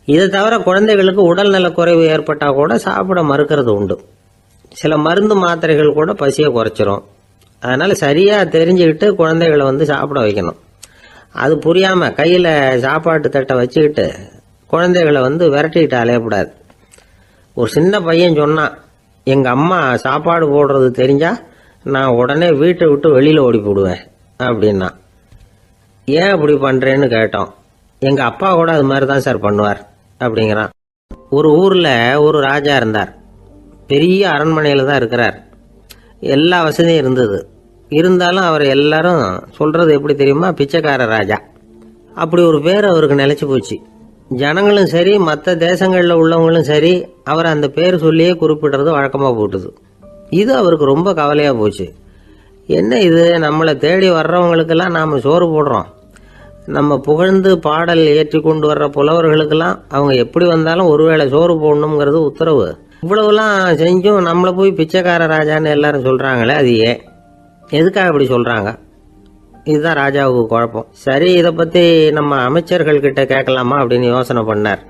இதை தவிர குழந்தைகளுக்கு உடல் நல குறைவு ஏற்பட்டால் கூட சாப்பிட மறுக்கிறது உண்டு. சில மருந்து மாத்திரைகள் கூட பசியை குறைச்சிரும். அதனால் சரியாக தெரிஞ்சுக்கிட்டு குழந்தைகளை சாப்பிட வைக்கணும். அது புரியாமல் கையில் சாப்பாட்டு தட்டை வச்சுக்கிட்டு குழந்தைகளை விரட்டிக்கிட்டு அலையக்கூடாது. ஒரு சின்ன பையன் சொன்னான், எங்கள் அம்மா சாப்பாடு போடுறது தெரிஞ்சா நான் உடனே வீட்டை விட்டு வெளியில் ஓடி போடுவேன் அப்படின்னா. ஏன் அப்படி பண்ணுறேன்னு கேட்டோம். எங்கள் அப்பா கூட அது மாதிரி தான் சார் பண்ணுவார் அப்படிங்கிறான். ஒரு ஊரில் ஒரு ராஜா இருந்தார். பெரிய அரண்மனையில் தான் இருக்கிறார். எல்லா வசதியும் இருந்தது. இருந்தாலும் அவர் எல்லாரும் சொல்கிறது எப்படி தெரியுமா, பிச்சைக்கார ராஜா. அப்படி ஒரு பேர் அவருக்கு நிலைச்சி போச்சு. ஜனங்களும் சரி, மற்ற தேசங்களில் உள்ளவங்களும் சரி, அவர் அந்த பேர் சொல்லியே குறிப்பிடுறது வழக்கமாக போட்டுது. இது அவருக்கு ரொம்ப கவலையாக போச்சு. என்ன இது, நம்மளை தேடி வர்றவங்களுக்கெல்லாம் நாம் சோறு போடுறோம், நம்ம புகழ்ந்து பாடல் ஏற்றி கொண்டு வர்ற புலவர்களுக்கெல்லாம் அவங்க எப்படி வந்தாலும் ஒருவேளை சோறு போடணுங்கிறது உத்தரவு. இவ்வளவுலாம் செஞ்சும் நம்மளை போய் பிச்சைக்கார ராஜான்னு எல்லாரும் சொல்றாங்களே, அது ஏன், எதுக்காக இப்படி சொல்றாங்க? இதுதான் ராஜாவுக்கு குழப்பம். சரி, இதை பத்தி நம்ம அமைச்சர்கள் கிட்ட கேட்கலாமா அப்படின்னு யோசனை பண்ணார்.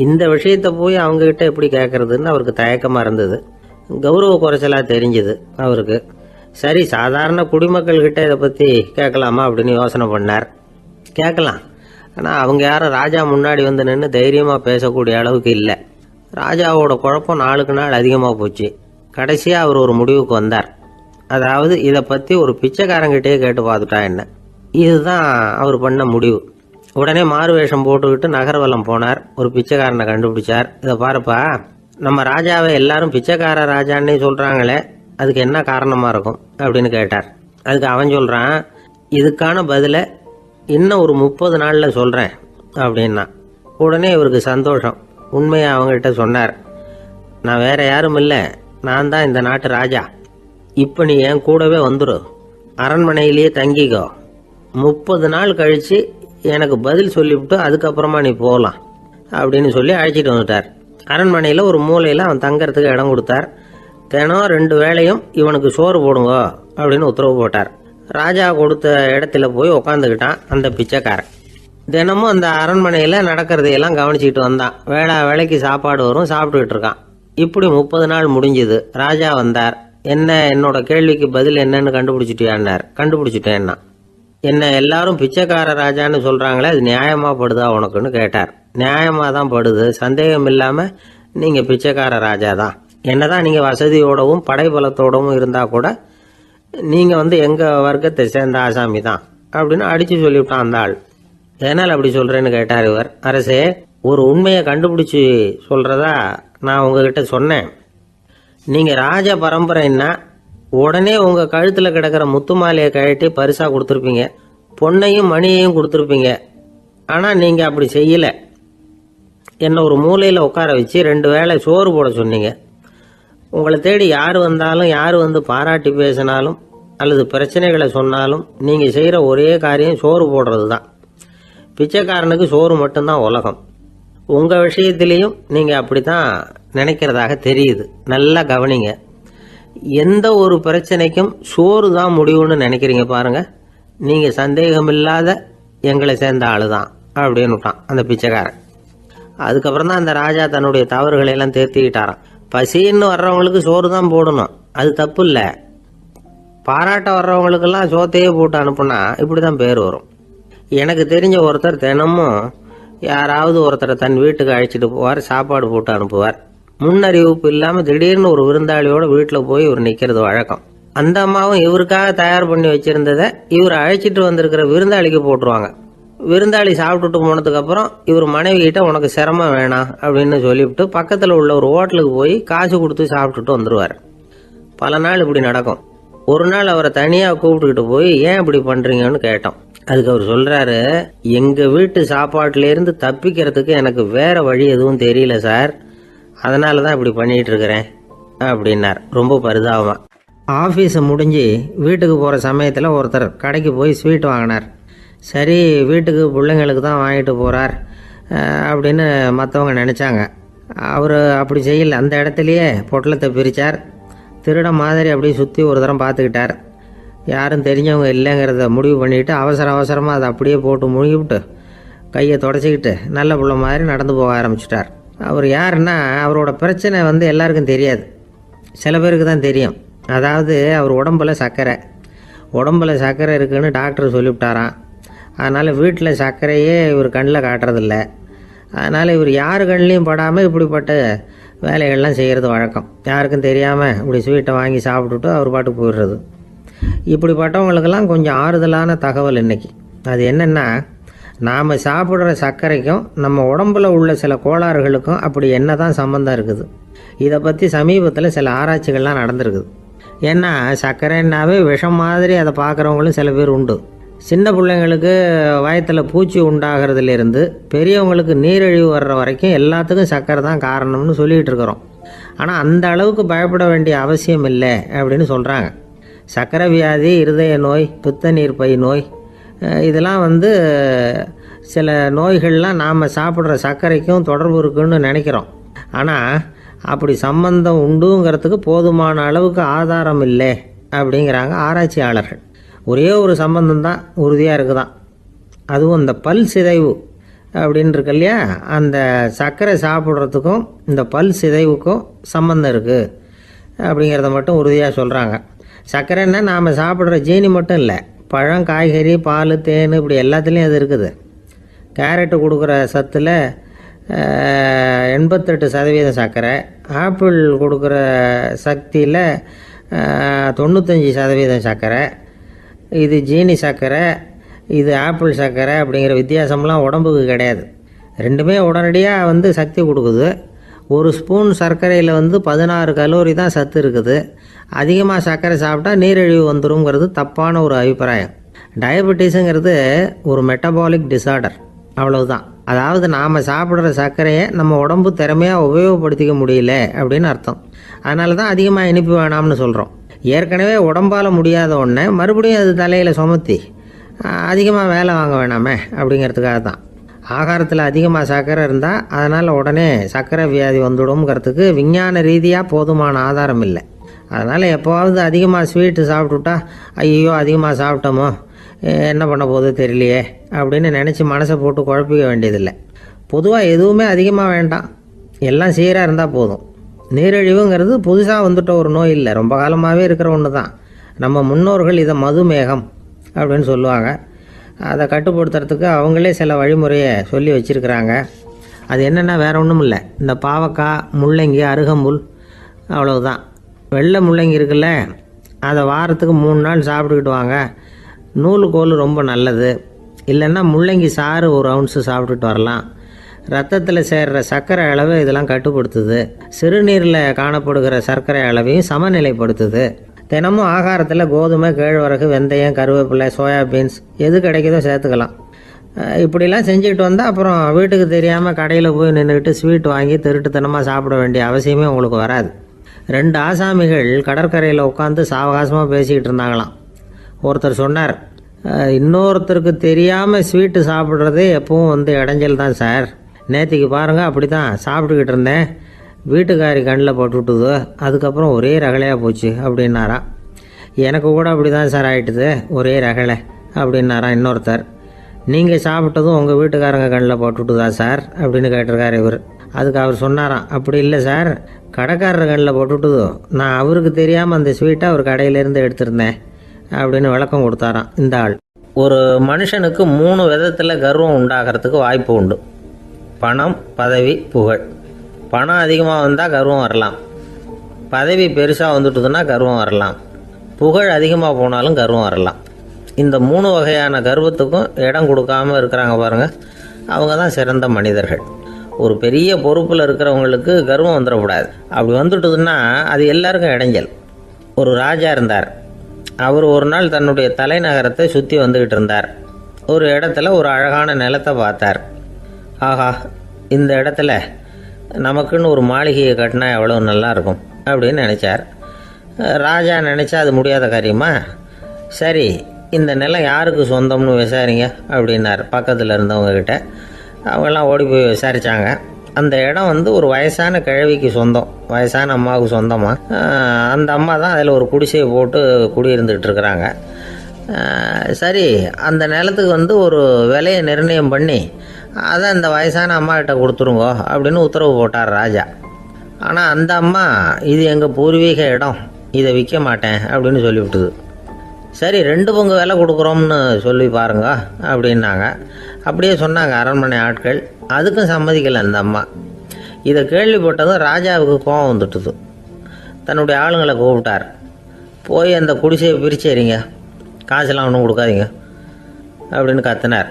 இந்த விஷயத்த போய் அவங்க கிட்ட எப்படி கேட்கறதுன்னு அவருக்கு தயக்கமா இருந்தது. கௌரவ குறைச்சலா தெரிஞ்சது அவருக்கு. சரி, சாதாரண குடிமக்கள் கிட்ட இதை பத்தி கேட்கலாமா அப்படின்னு யோசனை பண்ணார். கேட்கலாம், ஆனால் அவங்க யாரும் ராஜா முன்னாடி வந்து நின்று தைரியமாக பேசக்கூடிய அளவுக்கு இல்லை. ராஜாவோட குழப்பம் நாளுக்கு நாள் அதிகமாக போச்சு. கடைசியாக அவர் ஒரு முடிவுக்கு வந்தார். அதாவது இதை பற்றி ஒரு பிச்சைக்காரங்கிட்டே கேட்டு பார்த்துட்டா என்ன, இதுதான் அவர் பண்ண முடிவு. உடனே மாறு வேஷம் போட்டுக்கிட்டு நகர்வலம் போனார். ஒரு பிச்சைக்காரனை கண்டுபிடிச்சார். இதை பாருப்பா, நம்ம ராஜாவை எல்லாரும் பிச்சைக்கார ராஜான்னே சொல்கிறாங்களே, அதுக்கு என்ன காரணமாக இருக்கும் அப்படின்னு கேட்டார். அதுக்கு அவன் சொல்கிறான், இதுக்கான பதிலை இன்னும் ஒரு 30 நாளில் சொல்கிறேன் அப்படின்னா. உடனே இவருக்கு சந்தோஷம். உண்மையை அவங்ககிட்ட சொன்னார். நான் வேற யாரும் இல்லை, நான் தான் இந்த நாட்டு ராஜா. இப்போ நீ என் கூடவே வந்துடு, அரண்மனையிலேயே தங்கிக்கோ. 30 நாள் கழித்து எனக்கு பதில் சொல்லிவிட்டு அதுக்கப்புறமா நீ போகலாம் அப்படின்னு சொல்லி அழைச்சிட்டு வந்துட்டார். அரண்மனையில் ஒரு மூலையில் அவன் தங்கறதுக்கு இடம் கொடுத்தார். தினம் 2 வேளையும் இவனுக்கு சோறு போடுங்க அப்படின்னு உத்தரவு போட்டார். ராஜா கொடுத்த இடத்துல போய் உக்காந்துக்கிட்டான் அந்த பிச்சைக்காரன். தினமும் அந்த அரண்மனையில் நடக்கிறதையெல்லாம் கவனிச்சுக்கிட்டு வந்தான். வேளைக்கு சாப்பாடு வரும், சாப்பிட்டுக்கிட்டு இருக்கான். இப்படி 30 நாள் முடிஞ்சுது. ராஜா வந்தார். என்ன, என்னோட கேள்விக்கு பதில் என்னன்னு கண்டுபிடிச்சிட்டியான்னார். கண்டுபிடிச்சிட்டேன்னா. என்ன எல்லாரும் பிச்சைக்கார ராஜான்னு சொல்கிறாங்களே, அது நியாயமா படுதா உனக்குன்னு கேட்டார். நியாயமாக தான் படுது, சந்தேகம் இல்லாமல் நீங்கள் பிச்சைக்கார ராஜா தான். என்னதான் நீங்கள் வசதியோடவும் படைபலத்தோடவும் இருந்தால் கூட நீங்கள் எங்கள் வர்க்கத்தை சேர்ந்த ஆசாமி தான் அப்படின்னு அடித்து சொல்லிவிட்டான் அந்த ஆள். ஏனால் அப்படி சொல்கிறேன்னு கேட்டார் இவர். அரசே, ஒரு உண்மையை கண்டுபிடிச்சி சொல்கிறதா நான் உங்ககிட்ட சொன்னேன். நீங்கள் ராஜ பரம்பரைன்னா உடனே உங்கள் கழுத்தில் கிடக்கிற முத்து மாலையை கழட்டி பரிசாக கொடுத்துருப்பீங்க, பொன்னையும் மணியையும் கொடுத்துருப்பீங்க. ஆனால் நீங்கள் அப்படி செய்யலை. என்னை ஒரு மூலையில் உட்கார வச்சு 2 வேளை சோறு போட சொன்னீங்க. உங்களை தேடி யார் வந்தாலும், யார் வந்து பாராட்டி பேசினாலும் அல்லது பிரச்சனைகளை சொன்னாலும் நீங்கள் செய்கிற ஒரே காரியம் சோறு போடுறது தான். பிச்சைக்காரனுக்கு சோறு மட்டும்தான் உலகம். உங்கள் விஷயத்திலையும் நீங்கள் அப்படி தான் நினைக்கிறதாக தெரியுது. நல்லா கவனிங்க. எந்த ஒரு பிரச்சனைக்கும் சோறு தான் முடிவுன்னு நினைக்கிறீங்க பாருங்க. நீங்கள் சந்தேகமில்லாத எங்களை சேர்ந்த ஆளு தான் அப்படின்னுட்டான் அந்த பிச்சைக்காரன். அதுக்கப்புறம் தான் அந்த ராஜா தன்னுடைய தவறுகளை எல்லாம் தேர்த்திக்கிட்டாராம். பசின்னு வர்றவங்களுக்கு சோறு தான் போடணும், அது தப்பு இல்லை. பாராட்ட வர்றவங்களுக்கெல்லாம் சோத்தையே போட்டு அனுப்புனா இப்படி தான் பேர் வரும். எனக்கு தெரிஞ்ச ஒருத்தர் தினமும் யாராவது ஒருத்தரை தன் வீட்டுக்கு அழைச்சிட்டு போவார், சாப்பாடு போட்டு அனுப்புவார். முன்னறிவிப்பு இல்லாமல் திடீர்னு ஒரு விருந்தாளியோட வீட்டில் போய் இவர் நிற்கிறது வழக்கம். அந்த அம்மாவும் இவருக்காக தயார் பண்ணி வச்சிருந்ததை இவர் அழைச்சிட்டு வந்திருக்கிற விருந்தாளிக்கு போட்டுருவாங்க. விருந்தாளி சாப்பிட்டுட்டு போனதுக்கப்புறம் இவர் மனைவி கிட்ட உனக்கு சிரமம் வேணாம் அப்படின்னு சொல்லிவிட்டு பக்கத்தில் உள்ள ஒரு ஹோட்டலுக்கு போய் காசு கொடுத்து சாப்பிட்டுட்டு வந்துடுவார். பல நாள் இப்படி நடக்கும். ஒரு நாள் அவரை தனியாக கூப்பிட்டுக்கிட்டு போய் ஏன் இப்படி பண்ணுறீங்கன்னு கேட்டோம். அதுக்கு அவர் சொல்கிறாரு, எங்கள் வீட்டு சாப்பாட்டிலேருந்து தப்பிக்கிறதுக்கு எனக்கு வேற வழி எதுவும் தெரியல சார், அதனால தான் இப்படி பண்ணிகிட்டு இருக்கிறேன் அப்படின்னார் ரொம்ப பரிதாபமாக. ஆஃபீஸை முடிஞ்சு வீட்டுக்கு போகிற சமயத்தில் ஒருத்தர் கடைக்கு போய் ஸ்வீட் வாங்கினார். சரி, வீட்டுக்கு பிள்ளைங்களுக்கு தான் வாங்கிட்டு போகிறார் அப்படின்னு மற்றவங்க நினச்சாங்க. அவர் அப்படி செய்யல. அந்த இடத்துலையே பொட்டலத்தை பிரித்தார். திருட மாதிரி அப்படியே சுற்றி ஒரு தரம் பார்த்துக்கிட்டார். யாரும் தெரிஞ்சவங்க இல்லைங்கிறத முடிவு பண்ணிவிட்டு அவசரமாக அதை அப்படியே போட்டு முழுகிவிட்டு கையை தொடச்சிக்கிட்டு நல்ல பிள்ளை மாதிரி நடந்து போக ஆரம்பிச்சிட்டார். அவர் யாருன்னா, அவரோட பிரச்சனை எல்லாருக்கும் தெரியாது, சில பேருக்கு தான் தெரியும். அதாவது அவர் உடம்பில் சர்க்கரை இருக்குதுன்னு டாக்டர் சொல்லிவிட்டாராம். அதனால் வீட்டில் சர்க்கரையே இவர் கண்ணில் காட்டுறதில்ல. அதனால் இவர் யார் கண்ணிலையும் படாமல் இப்படிப்பட்ட வேலைகள்லாம் செய்கிறது வழக்கம். யாருக்கும் தெரியாமல் இப்படி ஸ்வீட்டை வாங்கி சாப்பிட்டுட்டு அவர் பாட்டுக்கு போயிடுறது. இப்படிப்பட்டவங்களுக்கெல்லாம் கொஞ்சம் ஆறுதலான தகவல் இன்றைக்கி. அது என்னென்னா, நாம் சாப்பிட்ற சர்க்கரைக்கும் நம்ம உடம்பில் உள்ள சில கோளாறுகளுக்கும் அப்படி என்ன தான் சம்மந்தம் இருக்குது. இதை பற்றி சமீபத்தில் சில ஆராய்ச்சிகள்லாம் நடந்திருக்குது. ஏன்னா சர்க்கரைன்னாவே விஷம் மாதிரி அதை பார்க்குறவங்களும் சில பேர் உண்டு. சின்ன பிள்ளைங்களுக்கு வயத்தில் பூச்சி உண்டாகிறதுலேருந்து பெரியவங்களுக்கு நீரிழிவு வர்ற வரைக்கும் எல்லாத்துக்கும் சர்க்கரை தான் காரணம்னு சொல்லிகிட்டு இருக்கிறோம். ஆனால் அந்த அளவுக்கு பயப்பட வேண்டிய அவசியம் இல்லை அப்படின்னு சொல்கிறாங்க. சர்க்கரை வியாதி, இருதய நோய், பித்த நீர் பை நோய், இதெல்லாம் வந்து சில நோய்கள்லாம் நாம் சாப்பிட்ற சர்க்கரைக்கும் தொடர்பு இருக்குன்னு நினைக்கிறோம். ஆனால் அப்படி சம்பந்தம் உண்டுங்கிறதுக்கு போதுமான அளவுக்கு ஆதாரம் இல்லை அப்படிங்கிறாங்க ஆராய்ச்சியாளர்கள். ஒரே ஒரு சம்பந்தம் தான் உறுதியாக இருக்குதான். அதுவும் இந்த பல் சிதைவு அப்படின்னு இருக்கு இல்லையா, அந்த சர்க்கரை சாப்பிட்றதுக்கும் இந்த பல் சிதைவுக்கும் சம்பந்தம் இருக்குது அப்படிங்கிறத மட்டும் உறுதியாக சொல்கிறாங்க. சர்க்கரைன்னா நாம் சாப்பிட்ற ஜீனி மட்டும் இல்லை, பழம், காய்கறி, பால், தேன், இப்படி எல்லாத்துலேயும் அது இருக்குது. கேரட்டு கொடுக்குற சத்தில் 88% சர்க்கரை, ஆப்பிள் கொடுக்குற சக்தியில் 95% சர்க்கரை. இது ஜீனி சர்க்கரை, இது ஆப்பிள் சர்க்கரை அப்படிங்கிற வித்தியாசம்லாம் உடம்புக்கு கிடையாது. ரெண்டுமே உடனடியாக வந்து சக்தி கொடுக்குது. ஒரு ஸ்பூன் சர்க்கரையில் வந்து 16 கலோரி தான் சத்து இருக்குது. அதிகமாக சர்க்கரை சாப்பிட்டா நீரிழிவு வந்துருங்கிறது தப்பான ஒரு அபிப்பிராயம். டயபெட்டிஸுங்கிறது ஒரு மெட்டபாலிக் டிசார்டர், அவ்வளவுதான். அதாவது நாம் சாப்பிட்ற சர்க்கரையை நம்ம உடம்பு திறமையாக உபயோகப்படுத்திக்க முடியல அப்படின்னு அர்த்தம். அதனால தான் அதிகமாக இனிப்பு வேணாம்னு சொல்கிறோம். ஏற்கனவே உடம்பால் முடியாத ஒன்றை மறுபடியும் அது தலையில் சுமத்தி அதிகமாக வேலை வாங்க வேணாமே அப்படிங்கிறதுக்காக தான். ஆகாரத்தில் அதிகமாக சர்க்கரை இருந்தால் அதனால் உடனே சர்க்கரை வியாதி வந்துடும்ங்கிறதுக்கு விஞ்ஞான ரீதியாக போதுமான ஆதாரம் இல்லை. அதனால் எப்போவாவது அதிகமாக ஸ்வீட்டு சாப்பிட்டுட்டா ஐயோ அதிகமாக சாப்பிட்டோமோ என்ன பண்ண போகுது தெரியலையே அப்படின்னு நினச்சி மனசை போட்டு குழப்பிக்க வேண்டியதில்லை. பொதுவாக எதுவுமே அதிகமாக வேண்டாம், எல்லாம் சீராக இருந்தால் போதும். நீரிழிவுங்கிறது புதுசாக வந்துட்ட ஒரு நோய் இல்லை, ரொம்ப காலமாகவே இருக்கிற ஒன்று தான். நம்ம முன்னோர்கள் இதை மதுமேகம் அப்படின்னு சொல்லுவாங்க. அதை கட்டுப்படுத்துறதுக்கு அவங்களே சில வழிமுறையை சொல்லி வச்சுருக்கிறாங்க. அது என்னென்னா வேறு ஒன்றும் இல்லை, இந்த பாவக்காய், முள்ளங்கி, அருகம்புல், அவ்வளவுதான். வெள்ளை முள்ளங்கி இருக்குல்ல, அதை வாரத்துக்கு 3 நாள் சாப்பிட்டுக்கிட்டு வாங்க. நூலுக்கோல் ரொம்ப நல்லது. இல்லைன்னா முள்ளங்கி சாறு 1 ounce சாப்பிட்டுட்டு வரலாம். ரத்தத்தில் சேர்கிற சர்க்கரை அளவு இதெல்லாம் கட்டுப்படுத்துது. சிறுநீரில் காணப்படுகிற சர்க்கரை அளவையும் சமநிலைப்படுத்துது. தினமும் ஆகாரத்தில் கோதுமை, கேழ்வரகு, வெந்தயம், கருவேப்பிலை, சோயாபீன்ஸ் எது கிடைக்குதோ சேர்த்துக்கலாம். இப்படிலாம் செஞ்சுக்கிட்டு வந்தால் அப்புறம் வீட்டுக்கு தெரியாமல் கடையில் போய் நின்றுக்கிட்டு ஸ்வீட் வாங்கி திருட்டுத்தனமாக சாப்பிட வேண்டிய அவசியமே உங்களுக்கு வராது. 2 ஆசாமிகள் கடற்கரையில் உட்காந்து சாவகாசமாக பேசிக்கிட்டு இருந்தாங்களாம். ஒருத்தர் சொன்னார், இன்னொருத்தருக்கு தெரியாமல் ஸ்வீட்டு சாப்பிட்றதே எப்பவும் வந்து இடைஞ்சல் தான் சார். நேற்றுக்கு பாருங்கள் அப்படி தான் சாப்பிட்டுக்கிட்டு இருந்தேன், வீட்டுக்காரி கண்ணில் போட்டுவிட்டுது, அதுக்கப்புறம் ஒரே ரகலையாக போச்சு அப்படின்னாராம். எனக்கு கூட அப்படி தான் சார் ஆகிட்டுது, ஒரே ரகலை அப்படின்னாராம் இன்னொருத்தர். நீங்கள் சாப்பிட்டதும் உங்கள் வீட்டுக்காரங்க கண்ணில் போட்டுவிட்டுதா சார் அப்படின்னு கேட்டிருக்காரு இவர். அதுக்கு அவர் சொன்னாராம், அப்படி இல்லை சார், கடைக்காரர் கண்ணில் போட்டுவிட்டுதோ, நான் அவருக்கு தெரியாமல் அந்த ஸ்வீட்டை அவர் கடையிலேருந்து எடுத்திருந்தேன் அப்படின்னு விளக்கம் கொடுத்தாராம் இந்த ஆள். ஒரு மனுஷனுக்கு 3 விதத்தில் கர்வம் உண்டாகிறதுக்கு வாய்ப்பு உண்டு. பணம், பதவி, புகழ். பணம் அதிகமாக வந்தால் கர்வம் வரலாம், பதவி பெருசாக வந்துட்டுதுன்னா கர்வம் வரலாம், புகழ் அதிகமாக போனாலும் கர்வம் வரலாம். இந்த 3 வகையான கர்வத்துக்கும் இடம் கொடுக்காமல் இருக்கிறாங்க பாருங்கள், அவங்க தான் சிறந்த மனிதர்கள். ஒரு பெரிய பொறுப்பில் இருக்கிறவங்களுக்கு கர்வம் வந்துடக்கூடாது. அப்படி வந்துட்டுதுன்னா அது எல்லாருக்கும் இடைஞ்சல். ஒரு ராஜா இருந்தார். அவர் ஒரு நாள் தன்னுடைய தலைநகரத்தை சுற்றி வந்துக்கிட்டு இருந்தார். ஒரு இடத்துல ஒரு அழகான நிலத்தை பார்த்தார். ஆஹா, இந்த இடத்துல நமக்குன்னு ஒரு மாளிகையை கட்டினா எவ்வளோ நல்லாயிருக்கும் அப்படின்னு நினச்சார். ராஜா நினச்சா அது முடியாத காரியமா? சரி, இந்த நிலம் யாருக்கு சொந்தம்னு விசாரிங்க அப்படின்னார் பக்கத்தில் இருந்தவங்கக்கிட்ட. அவங்கெல்லாம் ஓடி போய் விசாரித்தாங்க. அந்த இடம் வந்து ஒரு வயசான கிழவிக்கு சொந்தம், வயசான அம்மாவுக்கு சொந்தமாக. அந்த அம்மா தான் அதில் ஒரு குடிசையை போட்டு குடியிருந்துகிட்டு இருக்கிறாங்க. சரி, அந்த நிலத்துக்கு வந்து ஒரு விலையை நிர்ணயம் பண்ணி அதை அந்த வயசான அம்மா கிட்ட கொடுத்துருங்கோ அப்படின்னு உத்தரவு போட்டார் ராஜா. ஆனால் அந்த அம்மா இது எங்கள் பூர்வீக இடம், இதை விற்க மாட்டேன் அப்படின்னு சொல்லிவிட்டுது. சரி, 2 பங்கு விலை கொடுக்குறோம்னு சொல்லி பாருங்க அப்படின்னாங்க. அப்படியே சொன்னாங்க அரண்மனை ஆட்கள். அதுக்கும் சம்மதிக்கலை அந்த அம்மா. இதை கேள்விப்பட்டதும் ராஜாவுக்கு கோபம் வந்துட்டுது. தன்னுடைய ஆளுங்களை கூப்பிட்டார். போய் அந்த குடிசையை பிரித்து எறிங்க, காசெல்லாம் ஒன்றும் கொடுக்காதீங்க அப்படின்னு கத்தினார்.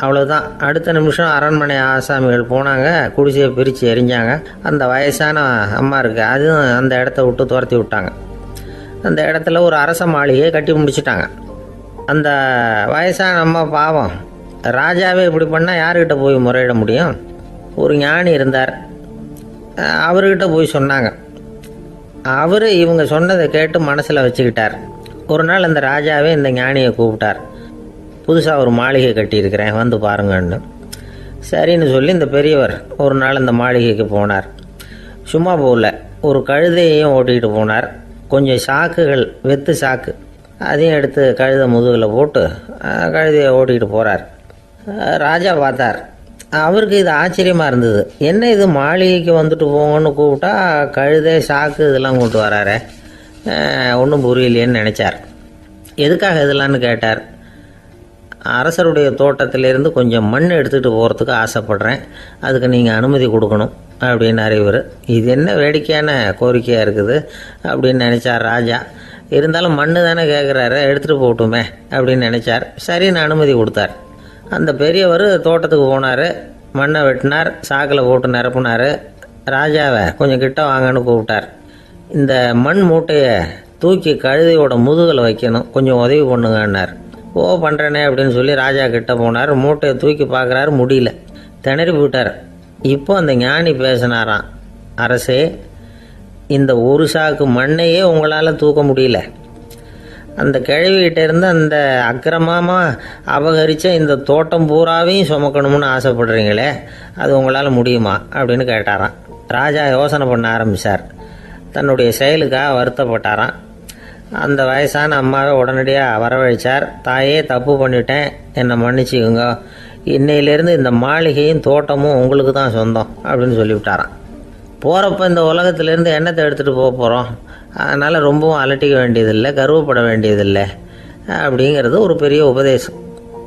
அவ்வளோதான். அடுத்த நிமிஷம் அரண்மனை ஆசாமிகள் போனாங்க, குடிசையை பிரித்து எரிஞ்சாங்க. அந்த வயசான அம்மா இருக்குது, அதுவும் அந்த இடத்த விட்டு துரத்தி விட்டாங்க. அந்த இடத்துல ஒரு அரச மாளிகையை கட்டி முடிச்சிட்டாங்க. அந்த வயசான அம்மா பாவம், ராஜாவே இப்படி பண்ணால் யார்கிட்ட போய் முறையிட முடியும்? ஒரு ஞானி இருந்தார், அவர்கிட்ட போய் சொன்னாங்க. அவர் இவங்க சொன்னதை கேட்டு மனசில் வச்சுக்கிட்டார். ஒரு நாள் அந்த ராஜாவே இந்த ஞானியை கூப்பிட்டார். புதுசாக ஒரு மாளிகை கட்டியிருக்கிறேன், வந்து பாருங்கன்னு. சரின்னு சொல்லி இந்த பெரியவர் ஒரு நாள் இந்த மாளிகைக்கு போனார். சும்மா போகல, ஒரு கழுதையையும் ஓட்டிகிட்டு போனார். கொஞ்சம் சாக்குகள், வெத்து சாக்கு, அதையும் எடுத்து கழுதை முதுகில் போட்டு கழுதையை ஓட்டிகிட்டு போகிறார். ராஜா பார்த்தார். அவருக்கு இது ஆச்சரியமாக இருந்தது. என்ன இது, மாளிகைக்கு வந்துட்டு போங்கன்னு கூப்பிட்டா கழுதை சாக்கு இதெல்லாம் கொண்டு வராரு, ஒன்றும் புரியலையேன்னு நினச்சார். எதுக்காக இதெல்லாம்னு கேட்டார். அரசருடைய தோட்டத்திலேருந்து கொஞ்சம் மண் எடுத்துகிட்டு போகிறதுக்கு ஆசைப்பட்றேன், அதுக்கு நீங்கள் அனுமதி கொடுக்கணும் அப்படின்னாரு இவர். இது என்ன வேடிக்கையான கோரிக்கையாக இருக்குது அப்படின்னு நினச்சார் ராஜா. இருந்தாலும் மண் தானே கேட்குறாரு, எடுத்துகிட்டு போகட்டுமே அப்படின்னு நினச்சார். சரின்னு அனுமதி கொடுத்தார். அந்த பெரியவர் தோட்டத்துக்கு போனார், மண்ணை வெட்டினார், சாக்கில் போட்டு நிரப்புனார். ராஜாவை கொஞ்சம் கிட்ட வாங்கன்னு கூப்பிட்டார். இந்த மண் மூட்டையை தூக்கி கழுதையோட முதுகில் வைக்கணும், கொஞ்சம் உதவி பண்ணுங்கன்னார். ஓ பண்ணுறேனே அப்படின்னு சொல்லி ராஜா கிட்ட போனார். மூட்டையை தூக்கி பார்க்குறாரு, முடியல, திணறி போயிட்டார். இப்போ அந்த ஞானி பேசினாராம். அரசே, இந்த ஒரு சாக்கு மண்ணையே உங்களால் தூக்க முடியல, அந்த கிழவிகிட்ட இருந்து அந்த அக்கிரமமாக அபகரித்த இந்த தோட்டம் பூராவையும் சுமக்கணும்னு ஆசைப்படுறீங்களே, அது உங்களால் முடியுமா அப்படின்னு கேட்டாராம். ராஜா யோசனை பண்ண ஆரம்பித்தார். தன்னுடைய செயலுக்காக வருத்தப்பட்டாராம். அந்த வயசான அம்மாவை உடனடியாக வரவழைச்சார். தாயே, தப்பு பண்ணிட்டேன், என்னை மன்னிச்சுக்குங்க, இன்னையிலேருந்து இந்த மாளிகையும் தோட்டமும் உங்களுக்கு தான் சொந்தம் அப்படின்னு சொல்லிவிட்டாராம். போகிறப்ப இந்த உலகத்திலேருந்து எண்ணத்தை எடுத்துகிட்டு போக போகிறோம், அதனால் ரொம்பவும் அலட்டிக்க வேண்டியதில்லை, கர்வப்பட வேண்டியதில்லை அப்படிங்கிறது ஒரு பெரிய உபதேசம்.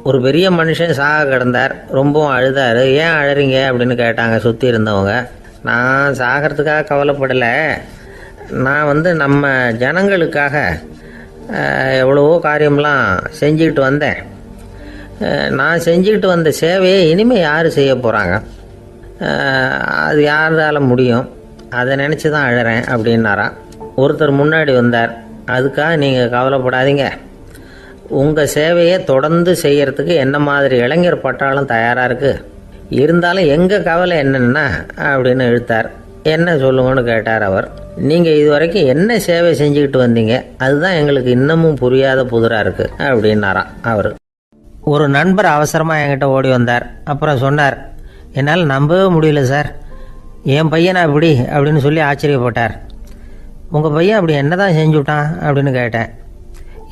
ஒரு பெரிய மனுஷன் சாக கிடந்தார், ரொம்பவும் அழுதார். ஏன் அழறீங்க அப்படின்னு கேட்டாங்க சுற்றி இருந்தவங்க. நான் சாகிறதுக்காக கவலைப்படலை, நான் நம்ம ஜனங்களுக்காக எவ்வளவோ காரியம்லாம் செஞ்சுக்கிட்டு வந்தேன். நான் செஞ்சுக்கிட்டு வந்த சேவையை இனிமேல் யார் செய்ய போகிறாங்க, அது யாரால முடியும், அதை நினச்சி தான் அழறேன் அப்படின்னாராம். ஒருத்தர் முன்னாடி வந்தார். அதுக்காக நீங்கள் கவலைப்படாதீங்க, உங்கள் சேவையை தொடர்ந்து செய்கிறதுக்கு என்ன மாதிரி இளைஞர் பட்டாளம் தயாராக இருக்குது, இருந்தாலும் எங்கள் கவலை என்னென்னா அப்படின்னு இழுத்தார். என்ன சொல்லுங்கன்னு கேட்டார் அவர். நீங்கள் இது வரைக்கும் என்ன சேவை செஞ்சுக்கிட்டு வந்தீங்க, அதுதான் எங்களுக்கு இன்னமும் புரியாத புதிராக இருக்குது அப்படின்னாராம் அவர். ஒரு நண்பர் அவசரமாக என்கிட்ட ஓடி வந்தார். அப்புறம் சொன்னார், என்னால் நம்பவே முடியல சார், என் பையனா இப்படி அப்படின்னு சொல்லி ஆச்சரியப்பட்டார். உங்கள் பையன் அப்படி என்ன தான் செஞ்சுட்டான் அப்படின்னு கேட்டேன்.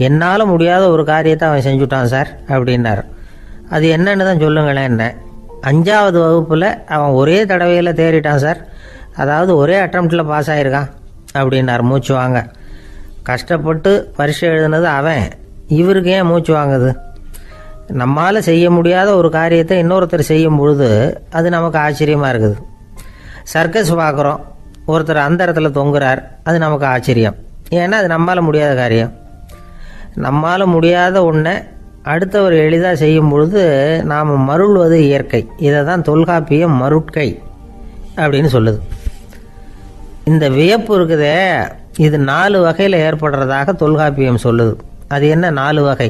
என்னால் முடியாத ஒரு காரியத்தை அவன் செஞ்சுட்டான் சார் அப்படின்னார். அது என்னன்னு தான் சொல்லுங்களேன். என்ன, 5வது வகுப்பில் அவன் ஒரே தடவையில் தேறிட்டான் சார், அதாவது ஒரே அட்டம்ப்டில் பாஸ் ஆகிருக்கான் அப்படின்னார் மூச்சு வாங்க. கஷ்டப்பட்டு பரீட்சை எழுதுனது அவன், இவருக்கு ஏன் மூச்சு வாங்குது? நம்மால் செய்ய முடியாத ஒரு காரியத்தை இன்னொருத்தர் செய்யும் பொழுது அது நமக்கு ஆச்சரியமாக இருக்குது. சர்க்கஸ் பார்க்குறோம், ஒருத்தர் அந்த இடத்துல தொங்குறார், அது நமக்கு ஆச்சரியம், ஏன்னா அது நம்மால் முடியாத காரியம். நம்மால் முடியாத ஒன்றை அடுத்தவர் எளிதாக செய்யும் பொழுது நாம் மருள்வது இயற்கை. இதை தான் தொல்காப்பியம் மருட்கை அப்படின்னு சொல்லுது. இந்த வியப்பு இருக்குதே, இது 4 வகையில் ஏற்படுறதாக தொல்காப்பியம் சொல்லுது. அது என்ன 4 வகை?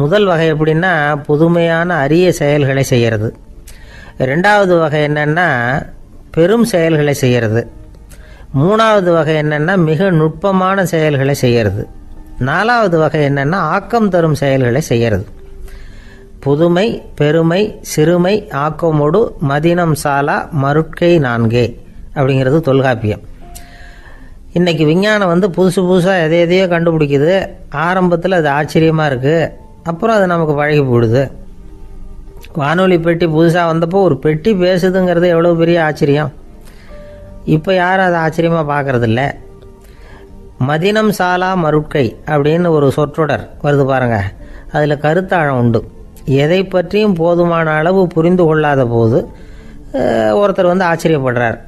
முதல் வகை எப்படின்னா, புதுமையான அரிய செயல்களை செய்கிறது. 2வது வகை என்னென்னா பெரும் செயல்களை செய்கிறது. 3வது வகை என்னென்னா மிக நுட்பமான செயல்களை செய்கிறது. 4வது வகை என்னென்னா ஆக்கம் தரும் செயல்களை செய்கிறது. புதுமை, பெருமை, சிறுமை, ஆக்கமோடு மதினம் சாலா மருட்கை 4 அப்படிங்கிறது தொல்காப்பியம். இன்றைக்கி விஞ்ஞானம் புதுசு புதுசாக எதையோ கண்டுபிடிக்குது. ஆரம்பத்தில் அது ஆச்சரியமாக இருக்குது, அப்புறம் அது நமக்கு பழகி போடுது. வானொலி பெட்டி புதுசாக வந்தப்போ ஒரு பெட்டி பேசுதுங்கிறது எவ்வளோ பெரிய ஆச்சரியம். இப்போ யாரும் அதை ஆச்சரியமாக பார்க்குறதில்ல. மதினம் சாலா மருட்கை அப்படின்னு ஒரு சொற்றொடர் வருது பாருங்க, அதில் கருத்தாழம் உண்டு. எதை பற்றியும் போதுமான அளவு புரிந்து கொள்ளாத போது ஒருத்தர் ஆச்சரியப்படுறார்.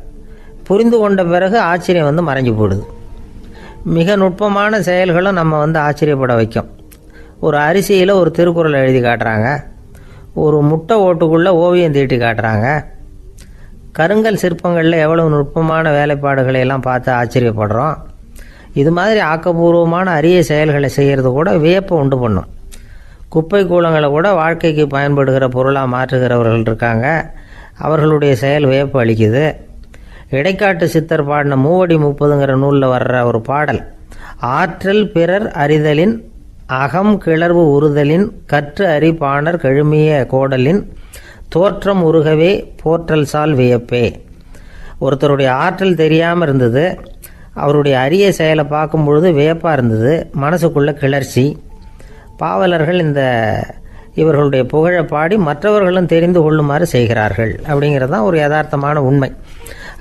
புரிந்து கொண்ட பிறகு ஆச்சரியம் மறைஞ்சு போடுது. மிக நுட்பமான செயல்களும் நம்ம ஆச்சரியப்பட வைக்கும். ஒரு அரிசியில் ஒரு திருக்குறள் எழுதி காட்டுறாங்க, ஒரு முட்டை ஓட்டுக்குள்ளே ஓவியம் தீட்டி காட்டுறாங்க. கருங்கல் சிற்பங்களில் எவ்வளவு நுட்பமான வேலைப்பாடுகளை எல்லாம் பார்த்து ஆச்சரியப்படுறோம். இது மாதிரி ஆக்கப்பூர்வமான அரிய செயல்களை செய்கிறது கூட வியப்பை உண்டு பண்ணும். குப்பை கூலங்களை கூட வாழ்க்கைக்கு பயன்படுகிற பொருளாக மாற்றுகிறவர்கள் இருக்காங்க, அவர்களுடைய செயல் வியப்பு அளிக்குது. இடைக்காட்டு சித்தர் பாடின 30 நூலில் வர்ற ஒரு பாடல், ஆற்றல் பிறர் அறிதலின் அகம் கிளர்வு உறுதலின் கற்று அறி பாணர் கழுமிய கோடலின் தோற்றம் உருகவே போற்றல் சால் வியப்பே. ஒருத்தருடைய ஆற்றல் தெரியாமல் இருந்தது, அவருடைய அரிய செயலை பார்க்கும் பொழுது வியப்பாக இருந்தது, மனசுக்குள்ள கிளர்ச்சி. பாவலர்கள் இவர்களுடைய புகழை பாடி மற்றவர்களும் தெரிந்து கொள்ளுமாறு செய்கிறார்கள் அப்படிங்கிறது தான் ஒரு யதார்த்தமான உண்மை.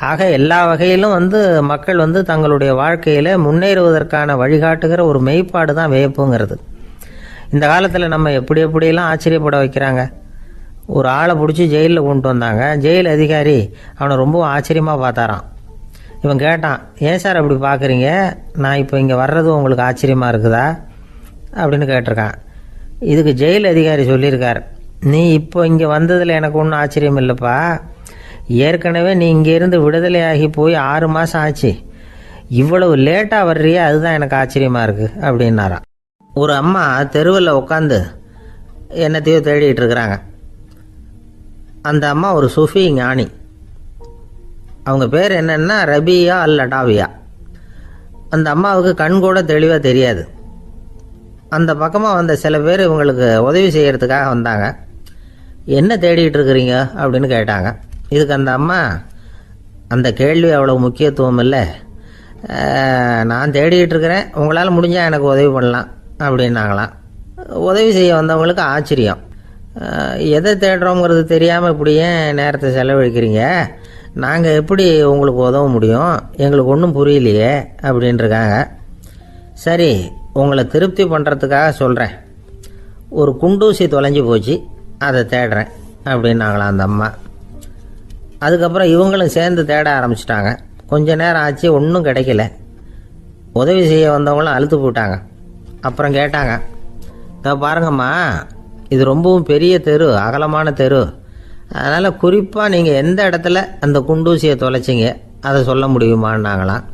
ஆக எல்லா வகையிலும் மக்கள் தங்களுடைய வாழ்க்கையில் முன்னேறுவதற்கான வழிகாட்டுகிற ஒரு மெய்ப்பாடு தான் வியப்புங்கிறது. இந்த காலத்தில் நம்ம எப்படியெல்லாம் ஆச்சரியப்பட வைக்கிறாங்க. ஒரு ஆளை பிடிச்சி ஜெயிலில் கொண்டு வந்தாங்க. ஜெயில் அதிகாரி அவனை ரொம்ப ஆச்சரியமாக பார்த்தாரான். இவன் கேட்டான், ஏன் சார் அப்படி பார்க்குறீங்க, நான் இப்போ இங்கே வர்றது உங்களுக்கு ஆச்சரியமாக இருக்குதா அப்படின்னு கேட்டிருக்கான். இதுக்கு ஜெயில் அதிகாரி சொல்லியிருக்கார், நீ இப்போ இங்கே வந்ததில் எனக்கு ஒன்றும் ஆச்சரியம் இல்லைப்பா, ஏற்கனவே நீ இங்கேருந்து விடுதலையாகி போய் 6 மாதம் ஆச்சு, இவ்வளவு லேட்டாக வர்றியே அதுதான் எனக்கு ஆச்சரியமாக இருக்குது அப்படின்னாராம். ஒரு அம்மா தெருவில் உட்காந்து என்னத்தையோ தேடிட்டு இருக்கிறாங்க. அந்த அம்மா ஒரு சூஃபி ஞானி. அவங்க பேர் என்னென்னா ரபியா அல் அடாவியா. அந்த அம்மாவுக்கு கண் கூட தெளிவாக தெரியாது. அந்த பக்கமாக வந்த சில பேர் இவங்களுக்கு உதவி செய்கிறதுக்காக வந்தாங்க. என்ன தேடிட்டு இருக்கிறீங்க அப்படின்னு கேட்டாங்க. இதுக்கு அந்த அம்மா, அந்த கேள்வி அவ்வளோ முக்கியத்துவம் இல்லை, நான் தேடிட்டு இருக்கிறேன், உங்களால் முடிஞ்சால் எனக்கு உதவி பண்ணலாம் அப்படின்னாங்களாம். உதவி செய்ய வந்தவங்களுக்கு ஆச்சரியம். எதை தேடுறோங்கிறது தெரியாமல் இப்படி ஏன் நேரத்தை செலவழிக்கிறீங்க, நாங்கள் எப்படி உங்களுக்கு உதவ முடியும், எங்களுக்கு ஒன்றும் புரியலையே அப்படின்ட்டுருக்காங்க. சரி, உங்களை திருப்தி பண்ணுறதுக்காக சொல்கிறேன், ஒரு குண்டூசி தொலைஞ்சி போச்சு, அதை தேடுறேன் அப்படின்னாங்களாம் அந்த அம்மா. அதுக்கப்புறம் இவங்களும் சேர்ந்து தேட ஆரம்பிச்சிட்டாங்க. கொஞ்ச நேரம் ஆச்சு, ஒன்றும் கிடைக்கல. உதவி செய்ய வந்தவங்களும் அழுத்து போட்டாங்க. அப்புறம் கேட்டாங்க, பாருங்கம்மா, இது ரொம்பவும் பெரிய தெரு, அகலமான தெரு, அதனால் குறிப்பாக நீங்கள் எந்த இடத்துல அந்த குண்டூசியை தொலைச்சிங்க அதை சொல்ல முடியுமான்னாங்களாம்.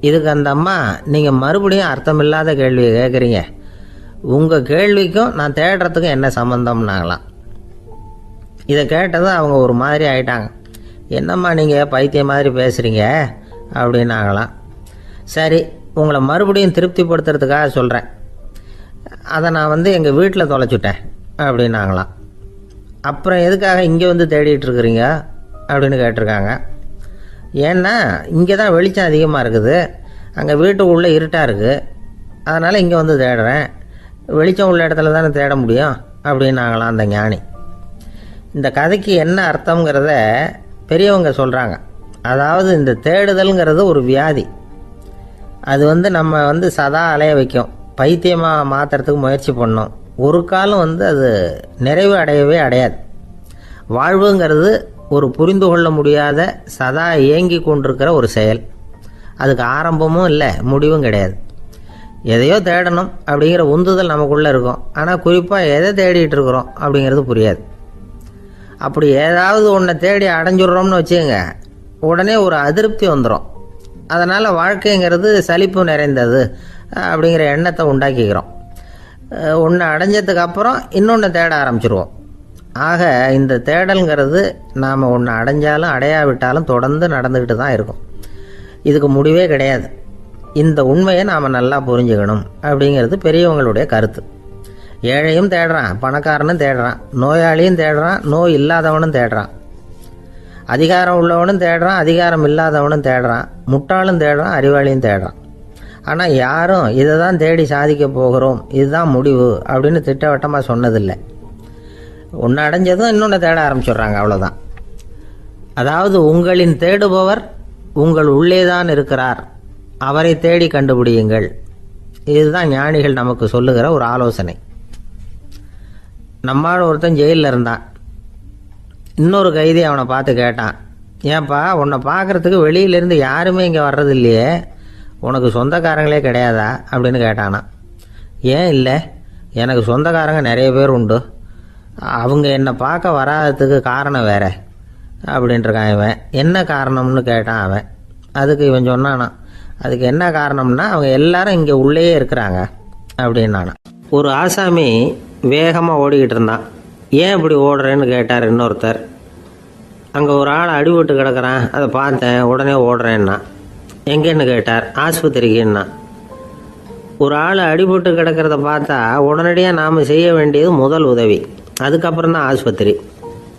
இதுக்கு அந்த அம்மா, நீங்கள் மறுபடியும் அர்த்தமில்லாத கேள்வியை கேட்குறீங்க, உங்கள் கேள்விக்கும் நான் தேடுறதுக்கும் என்ன சம்மந்தம்னாங்களாம். இதை கேட்டதும் அவங்க ஒரு மாதிரி ஆயிட்டாங்க. என்னம்மா நீங்கள் பைத்தியம் மாதிரி பேசுகிறீங்க அப்படின்னாங்களாம். சரி, உங்களை மறுபடியும் திருப்திப்படுத்துறதுக்காக சொல்கிறேன், அதை நான் எங்கள் வீட்டில் தொலைச்சுட்டேன் அப்படின்னாங்களாம். அப்புறம் எதுக்காக இங்கே தேடிட்டு இருக்கிறீங்க அப்படின்னு கேட்டிருக்காங்க. ஏன்னா இங்கே தான் வெளிச்சம் அதிகமாக இருக்குது, அங்கே வீட்டுக்குள்ளே இருட்டாக இருக்குது, அதனால் இங்கே தேடுறேன், வெளிச்சம் உள்ள இடத்துல தானே தேட முடியும் அப்படின்னாங்களாம் அந்த ஞானி. இந்த கதைக்கு என்ன அர்த்தங்கிறத பெரியவங்க சொல்கிறாங்க. அதாவது இந்த தேடுதல்ங்கிறது ஒரு வியாதி. அது நம்ம சதா அலைய வைக்கும், பைத்தியமாக மாற்றுறதுக்கு முயற்சி பண்ணோம். ஒரு காலம் அது நிறைவு அடையவே அடையாது. வாழ்வுங்கிறது ஒரு புரிந்து கொள்ள முடியாத சதா இயங்கி கொண்டிருக்கிற ஒரு செயல். அதுக்கு ஆரம்பமும் இல்லை, முடிவும் கிடையாது. எதையோ தேடணும் அப்படிங்கிற உந்துதல் நமக்குள்ளே இருக்கும், ஆனால் குறிப்பாக எதை தேடிட்டு இருக்கிறோம் அப்படிங்கிறது புரியாது. அப்படி ஏதாவது ஒன்றை தேடி அடைஞ்சிடுறோம்னு வச்சுக்கோங்க, உடனே ஒரு அதிருப்தி வந்துடும். அதனால் வாழ்க்கைங்கிறது சலிப்பு நிறைந்தது அப்படிங்கிற எண்ணத்தை உண்டாக்கிக்கிறோம். ஒன்று அடைஞ்சதுக்கு அப்புறம் இன்னொன்று தேட ஆரம்பிச்சிருவோம். ஆக இந்த தேடல்ங்கிறது நாம் ஒன்று அடைஞ்சாலும் அடையாவிட்டாலும் தொடர்ந்து நடந்துக்கிட்டு தான் இருக்கும். இதுக்கு முடிவே கிடையாது. இந்த உண்மையை நாம் நல்லா புரிஞ்சுக்கணும் அப்படிங்கிறது பெரியவங்களுடைய கருத்து. ஏழையும் தேடுறான், பணக்காரனும் தேடுறான், நோயாளியும் தேடுறான், நோய் இல்லாதவனும் தேடுறான், அதிகாரம் உள்ளவனும் தேடுறான், அதிகாரம் இல்லாதவனும் தேடுறான், முட்டாளும் தேடுறான், அறிவாளியும் தேடுறான். ஆனால் யாரும் இதை தான் தேடி சாதிக்க போகிறோம், இதுதான் முடிவு அப்படின்னு திட்டவட்டமாக சொன்னதில்லை. ஒன்று அடைஞ்சதும் இன்னொன்று தேட ஆரம்பிச்சிடுறாங்க, அவ்வளோதான். அதாவது உங்களின் தேடுபவர் உங்கள் உள்ளே தான் இருக்கிறார், அவரை தேடி கண்டுபிடியுங்கள். இதுதான் ஞானிகள் நமக்கு சொல்லுகிற ஒரு ஆலோசனை. நம்மால் ஒருத்தன் ஜெயிலில் இருந்தான். இன்னொரு கைதி அவனை பார்த்து கேட்டான், ஏன்பா உன்னை பார்க்குறதுக்கு வெளியிலேருந்து யாருமே இங்கே வர்றது இல்லையே, உனக்கு சொந்தக்காரங்களே கிடையாதா அப்படின்னு கேட்டானா. ஏன் இல்லை, எனக்கு சொந்தக்காரங்க நிறைய பேர் உண்டு, அவங்க என்னை பார்க்க வராததுக்கு காரணம் வேற அப்படின்ட்டுருக்கான் இவன். என்ன காரணம்னு கேட்டான் அவன். அதுக்கு இவன் சொன்னானா, அதுக்கு என்ன காரணம்னா அவங்க எல்லாரும் இங்கே உள்ளேயே இருக்கிறாங்க அப்படின்னானா. ஒரு ஆசாமி வேகமாக ஓடிக்கிட்டு இருந்தான். ஏன் இப்படி ஓடுறேன்னு கேட்டார் இன்னொருத்தர். அங்கே ஒரு ஆள் அடிபட்டு கிடக்கிறான், அதை பார்த்தேன், உடனே ஓடுறேன்னா. எங்கேன்னு கேட்டார். ஆஸ்பத்திரிக்குன்னா. ஒரு ஆள் அடிபட்டு கிடக்கிறத பார்த்தா உடனடியாக நாம் செய்ய வேண்டியது முதல் உதவி, அதுக்கப்புறம் தான் ஆஸ்பத்திரி.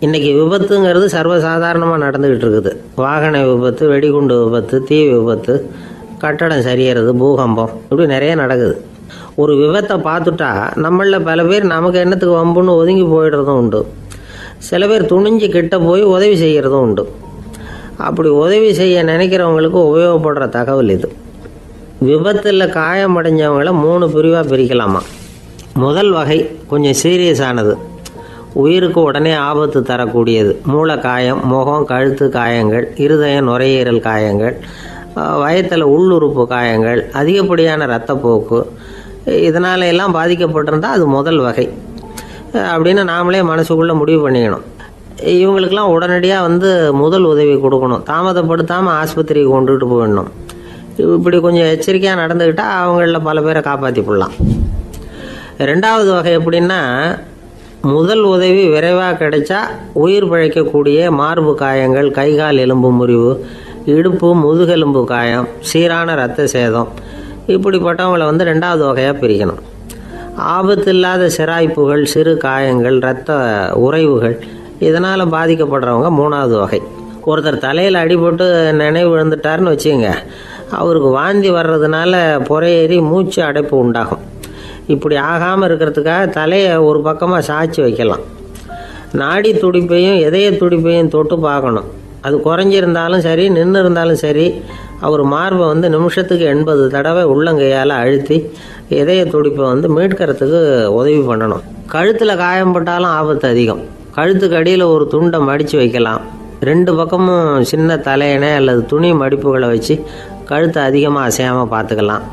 இன்றைக்கி விபத்துங்கிறது சர்வசாதாரணமாக நடந்துக்கிட்டு இருக்குது. வாகன விபத்து, வெடிகுண்டு விபத்து, தீ விபத்து, கட்டடம் சரியறது, பூகம்பம், இப்படி நிறைய நடக்குது. ஒரு விபத்தை பார்த்துட்டா நம்மளில் பல பேர் நமக்கு என்னத்துக்கு வம்புன்னு ஒதுங்கி போயிடுறதும் உண்டு. சில பேர் துணிஞ்சு கிட்ட போய் உதவி செய்கிறதும் உண்டு. அப்படி உதவி செய்ய நினைக்கிறவங்களுக்கு உபயோகப்படுற தகவல் இது. விபத்தில் காயமடைஞ்சவங்களை 3 பிரிவாக பிரிக்கலாமா. முதல் வகை கொஞ்சம் சீரியஸானது, உயிருக்கு உடனே ஆபத்து தரக்கூடியது. மூளை காயம், முகம், கழுத்து காயங்கள், இருதயம், நுரையீரல் காயங்கள், வயத்தில் உள்ளுறுப்பு காயங்கள், அதிகப்படியான இரத்தப்போக்கு, இதனால எல்லாம் பாதிக்கப்பட்டிருந்தால் அது முதல் வகை அப்படின்னு நாமளே மனசுக்குள்ளே முடிவு பண்ணிக்கணும். இவங்களுக்கெல்லாம் உடனடியாக முதல் உதவி கொடுக்கணும். தாமதப்படுத்தாமல் ஆஸ்பத்திரிக்கு கொண்டுகிட்டு போயிடணும். இப்படி கொஞ்சம் எச்சரிக்கையாக நடந்துக்கிட்டால் அவங்களில் பல பேரை காப்பாற்றி போடலாம். 2வது வகை எப்படின்னா, முதல் உதவி விரைவாக கிடைச்சா உயிர் பிழைக்கக்கூடிய மார்பு காயங்கள், கைகால் எலும்பு முறிவு, இடுப்பு முதுகெலும்பு காயம், சீரான இரத்த சேதம், இப்படிப்பட்டவங்களை 2வது வகையாக பிரிக்கணும். ஆபத்து இல்லாத சிராய்ப்புகள், சிறு காயங்கள், இரத்த உறைவுகள், இதனால் பாதிக்கப்படுறவங்க 3வது வகை. ஒருத்தர் தலையில் அடிபட்டு நினைவு விழுந்துட்டாருன்னு வச்சுங்க, அவருக்கு வாந்தி வர்றதுனால புறையேறி மூச்சு அடைப்பு உண்டாகும். இப்படி ஆகாமல் இருக்கிறதுக்காக தலையை ஒரு பக்கமாக சாய்ச்சி வைக்கலாம். நாடி துடிப்பையும் இதய துடிப்பையும் தொட்டு பார்க்கணும். அது குறைஞ்சிருந்தாலும் சரி, நின்று இருந்தாலும் சரி, அவர் மார்பை நிமிஷத்துக்கு 80 தடவை உள்ளங்கையால் அழுத்தி இதய துடிப்பை மீட்கிறதுக்கு உதவி பண்ணணும். கழுத்தில் காயம்பட்டாலும் ஆபத்து அதிகம். கழுத்துக்கு அடியில் ஒரு துண்டை மடித்து வைக்கலாம். 2 பக்கமும் சின்ன தலையணை அல்லது துணி மடிப்புகளை வச்சு கழுத்தை அதிகமாக அசையாமல் பார்த்துக்கலாம்.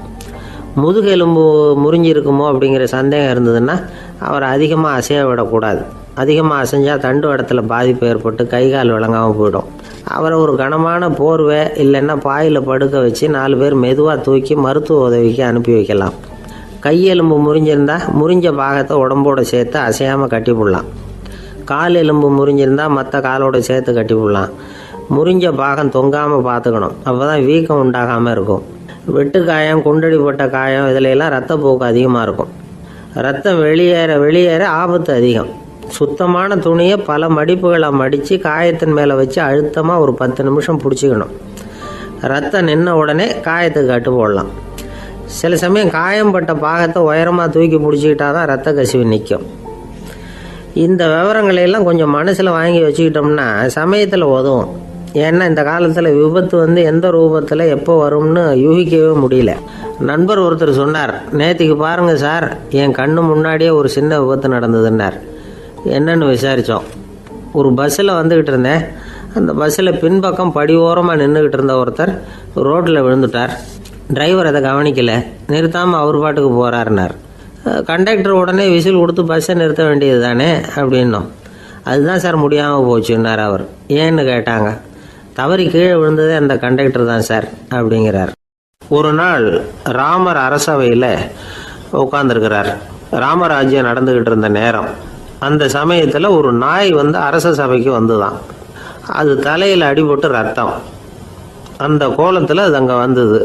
முதுகெலும்பு முறிஞ்சிருக்குமோ அப்படிங்கிற சந்தேகம் இருந்ததுன்னா அவரை அதிகமாக அசைய விடக்கூடாது. அதிகமாக அசைஞ்சால் தண்டு இடத்துல பாதிப்பு ஏற்பட்டு கைகால் விளங்காமல் போயிடும். அவரை ஒரு கனமான போர்வை இல்லைன்னா பாயில் படுக்க வச்சு 4 பேர் மெதுவாக தூக்கி மருத்துவ உதவிக்கு அனுப்பி வைக்கலாம். கையெலும்பு முறிஞ்சிருந்தால் முறிஞ்ச பாகத்தை உடம்போடு சேர்த்து அசையாமல் கட்டி போடலாம். கால் எலும்பு முறிஞ்சிருந்தால் மற்ற காலோடு சேர்த்து கட்டி போடலாம். முறிஞ்ச பாகம் தொங்காமல் பார்த்துக்கணும். அப்போ தான் வீக்கம் உண்டாகாமல் இருக்கும். வெட்டு காயம், குண்டடிப்பட்ட காயம், இதிலெல்லாம் இரத்தப்போக்கு அதிகமாக இருக்கும். ரத்தம் வெளியேற ஆபத்து அதிகம். சுத்தமான துணியை பல மடிப்புகளை மடித்து காயத்தின் மேலே வச்சு அழுத்தமாக ஒரு 10 நிமிஷம் பிடிச்சிக்கணும். ரத்தம் நின்ன உடனே காயத்துக்கு கட்டு போடலாம். சில சமயம் காயம்பட்ட பாகத்தை உயரமாக தூக்கி பிடிச்சிக்கிட்டா தான் ரத்த கசிவு நிற்கும். இந்த விவரங்களையெல்லாம் கொஞ்சம் மனசில் வாங்கி வச்சுக்கிட்டோம்னா சமயத்தில் உதவும். ஏன்னா இந்த காலத்தில் விபத்து எந்த ரூபத்தில் எப்போ வரும்னு யூகிக்கவே முடியல. நண்பர் ஒருத்தர் சொன்னார், நேற்றுக்கு பாருங்கள் சார், என் கண்ணு முன்னாடியே ஒரு சின்ன விபத்து நடந்ததுன்னார். என்னன்னு விசாரித்தோம். ஒரு பஸ்ஸில் வந்துக்கிட்டு இருந்தேன். அந்த பஸ்ஸில் பின்பக்கம் படி ஓரமாக நின்றுக்கிட்டு இருந்த ஒருத்தர் ரோட்டில் விழுந்துட்டார். டிரைவர் அதை கவனிக்கலை, நிறுத்தாமல் அவர் பாட்டுக்கு போகிறாருனார். கண்டக்டர் உடனே விசில் கொடுத்து பஸ்ஸை நிறுத்த வேண்டியது தானே அப்படின்னோம். அதுதான் சார் முடியாமல் போச்சுன்னார் அவர். ஏன்னு கேட்டாங்க. தவறி கீழே விழுந்ததே அந்த கண்டக்டர் தான் சார் அப்படிங்கிறார். ஒரு நாள் ராமர் அரசவையில் உட்காந்துருக்கிறார். ராமராஜ்யம் நடந்துக்கிட்டு இருந்த நேரம். அந்த சமயத்தில் ஒரு நாய் அரச சபைக்கு வந்துதான். அது தலையில் அடிபட்டு ரத்தம். அந்த கோலத்தில் அது அங்கே வந்தது.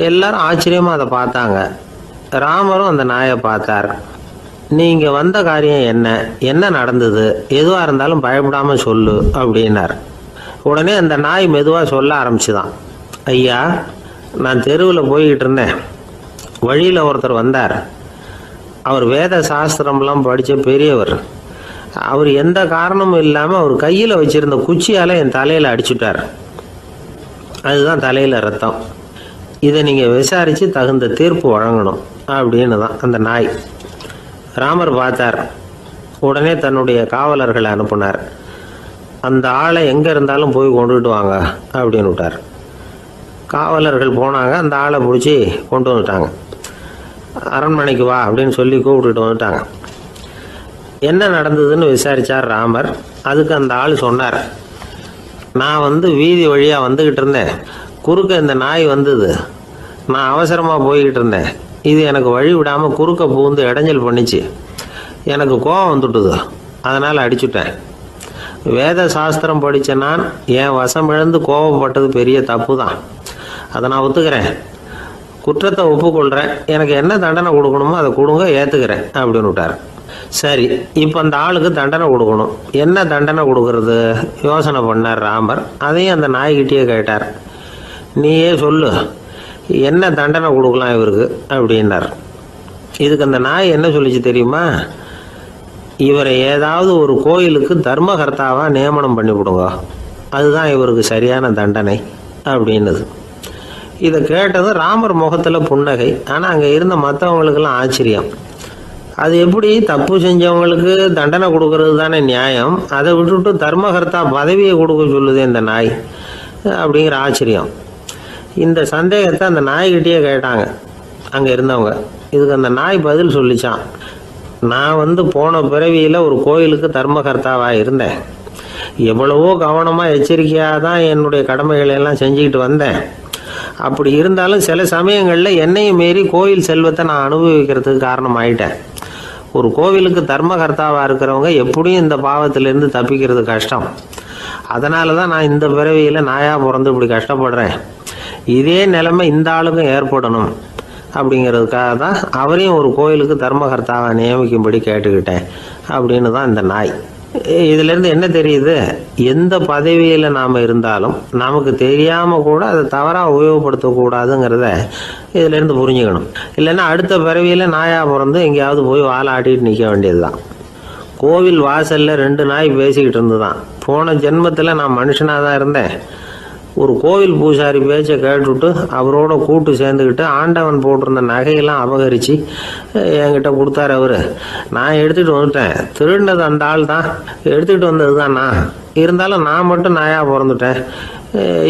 எல்லாரும் ஆச்சரியமாக அதை பார்த்தாங்க. ராமரும் அந்த நாயை பார்த்தார். நீங்கள் வந்த காரியம் என்ன நடந்தது, எதுவாக இருந்தாலும் பயப்படாமல் சொல்லு அப்படின்னார். உடனே அந்த நாய் மெதுவாக சொல்ல ஆரம்பிச்சுதான். ஐயா, நான் தெருவில் போய்கிட்டு இருந்தேன். வழியில் ஒருத்தர் வந்தார். அவர் வேத சாஸ்திரம்லாம் படித்த பெரியவர். அவர் எந்த காரணமும் இல்லாமல் அவர் கையில் வச்சுருந்த குச்சியால் என் தலையில் அடிச்சுட்டார். அதுதான் தலையில் ரத்தம். இதை நீங்கள் விசாரித்து தகுந்த தீர்ப்பு வழங்கணும் அப்படின்னு தான் அந்த நாய். ராமர் பார்த்தார். உடனே தன்னுடைய காவலர்களை அனுப்புனார். அந்த ஆளை எங்கே இருந்தாலும் போய் கொண்டுகிட்டு வாங்க அப்படின்னு விட்டார். காவலர்கள் போனாங்க. அந்த ஆளை பிடிச்சி கொண்டு வந்துட்டாங்க. அரண்மனைக்கு வா அப்படின்னு சொல்லி கூப்பிட்டுட்டு வந்துட்டாங்க. என்ன நடந்ததுன்னு விசாரித்தார் ராமர். அதுக்கு அந்த ஆள் சொன்னார், நான் வீதி வழியாக வந்துக்கிட்டு இருந்தேன். குறுக்க இந்த நாய் வந்தது. நான் அவசரமாக போய்கிட்டு இருந்தேன். இது எனக்கு வழி விடாமல் குறுக்க பூந்து இடைஞ்சல் பண்ணிச்சு. எனக்கு கோபம் வந்துட்டுது. அதனால் அடிச்சுட்டேன். வேத சாஸ்திரம் படித்த நான் என் வசம் இழந்து கோபப்பட்டது பெரிய தப்பு தான். அதை நான் ஒத்துக்கிறேன். குற்றத்தை ஒப்புக்கொள்கிறேன், எனக்கு என்ன தண்டனை கொடுக்கணுமோ அதை கொடுங்க, ஏற்றுக்கிறேன் அப்படின்னு விட்டார். சரி, இப்போ அந்த ஆளுக்கு தண்டனை கொடுக்கணும். என்ன தண்டனை கொடுக்கறது யோசனை பண்ணார் ராமர். அதையும் அந்த நாய்கிட்டே கேட்டார். நீயே சொல்லு, என்ன தண்டனை கொடுக்கலாம் இவருக்கு அப்படின்னார். இதுக்கு அந்த நாய் என்ன சொல்லிச்சு தெரியுமா? இவரை ஏதாவது ஒரு கோயிலுக்கு தர்மகர்த்தாவாக நியமனம் பண்ணி விடுங்க, அதுதான் இவருக்கு சரியான தண்டனை அப்படின்னுது. இதை கேட்டதும் ராமர் முகத்தில் புன்னகை. ஆனால் அங்கே இருந்த மற்றவங்களுக்கெல்லாம் ஆச்சரியம். அது எப்படி, தப்பு செஞ்சவங்களுக்கு தண்டனை கொடுக்கறது தானே நியாயம், அதை விட்டுவிட்டு தர்மகர்த்தா பதவியை கொடுக்க சொல்லுது இந்த நாய் அப்படிங்கிற ஆச்சரியம். இந்த சந்தேகத்தை அந்த நாய்கிட்டே கேட்டாங்க அங்கே இருந்தவங்க. இதுக்கு அந்த நாய் பதில் சொல்லிச்சான். நான் போன பிறவியில் ஒரு கோயிலுக்கு தர்மகர்த்தாவாக இருந்தேன். எவ்வளவோ கவனமாக எச்சரிக்கையாக தான் என்னுடைய கடமைகளை எல்லாம் செஞ்சுக்கிட்டு வந்தேன். அப்படி இருந்தாலும் சில சமயங்களில் என்னையும் மீறி கோயில் செல்வத்தை நான் அனுபவிக்கிறதுக்கு காரணம் ஆயிட்டேன். ஒரு கோவிலுக்கு தர்மகர்த்தாவாக இருக்கிறவங்க எப்படியும் இந்த பாவத்திலேருந்து தப்பிக்கிறது கஷ்டம். அதனால தான் நான் இந்த பிறவியில் நாயாக பிறந்து இப்படி கஷ்டப்படுறேன். இதே நிலைமை இந்த ஆளுக்கும் ஏற்படணும் அப்படிங்கிறதுக்காக தான் அவரையும் ஒரு கோயிலுக்கு தர்மகர்த்தாவை நியமிக்கும்படி கேட்டுக்கிட்டேன் அப்படின்னு தான் இந்த நாய். இதிலேருந்து என்ன தெரியுது? எந்த பதவியில் நாம் இருந்தாலும் நமக்கு தெரியாமல் கூட அதை தவறாக உபயோகப்படுத்தக்கூடாதுங்கிறத இதிலேருந்து புரிஞ்சுக்கணும். இல்லைன்னா அடுத்த பிறவியில் நாயாக பிறந்து எங்கேயாவது போய் வாழை ஆட்டிகிட்டு நிற்க வேண்டியது தான். கோவில் வாசலில் 2 நாய் பேசிக்கிட்டு இருந்துதான். போன ஜென்மத்தில் நான் மனுஷனாக தான் இருந்தேன். ஒரு கோவில் பூசாரி பேச்சை கேட்டுவிட்டு அவரோட கூட்டு சேர்ந்துக்கிட்டு ஆண்டவன் போட்டிருந்த நகையெல்லாம் அபகரித்து என்கிட்ட கொடுத்தாரு அவர். நான் எடுத்துகிட்டு வந்துட்டேன். திருடினது அந்த ஆள் தான், எடுத்துக்கிட்டு வந்தது தான் நான். இருந்தாலும் நான் மட்டும் நாயாக பிறந்துட்டேன்.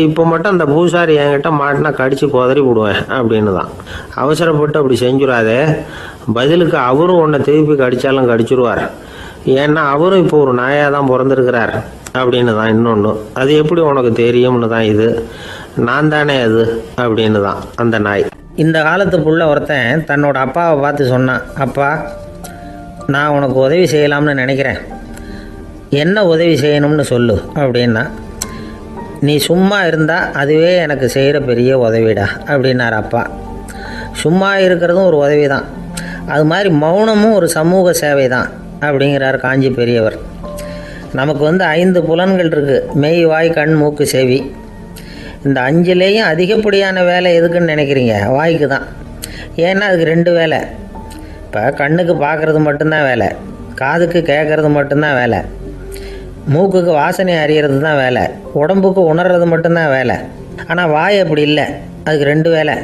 இப்போ மட்டும் அந்த பூசாரி என்கிட்ட மாட்டினா கடித்து குதறி விடுவேன் அப்படின்னு தான். அவசரப்பட்டு அப்படி செஞ்சுடாதே, பதிலுக்கு அவரும் உன்னை திருப்பி கடித்தாலும் கடிச்சிருவார். ஏன்னா அவரும் இப்போ ஒரு நாயாக தான் பிறந்திருக்கிறார் அப்படின்னு தான். இன்னொன்று, அது எப்படி உனக்கு தெரியும்னு தான். இது நான் தானே அது அப்படின்னு தான் அந்த நாய். இந்த காலத்து புள்ள ஒருத்தன் தன்னோட அப்பாவை பார்த்து சொன்னான், அப்பா நான் உனக்கு உதவி செய்யலாம்னு நினைக்கிறேன், என்ன உதவி செய்யணும்னு சொல்லு அப்படின்னா. நீ சும்மா இருந்தால் அதுவே எனக்கு செய்கிற பெரிய உதவிடா அப்படின்னார் அப்பா. சும்மா இருக்கிறதும் ஒரு உதவி தான், அது மாதிரி மௌனமும் ஒரு சமூக சேவை தான் அப்படிங்கிறார் காஞ்சி பெரியவர். நமக்கு 5 புலன்கள் இருக்குது, மெய், வாய், கண், மூக்கு, செவி. இந்த 5லேயும் அதிகப்படியான வேலை எதுக்குன்னு நினைக்கிறீங்க? வாய்க்கு தான். ஏன்னா அதுக்கு 2 வேலை. இப்போ கண்ணுக்கு பார்க்குறது மட்டும்தான் வேலை, காதுக்கு கேட்குறது மட்டும்தான் வேலை, மூக்குக்கு வாசனை அறியறது தான் வேலை, உடம்புக்கு உணர்றது மட்டும்தான் வேலை. ஆனால் வாய் அப்படி இல்லை, அதுக்கு 2 வேலை.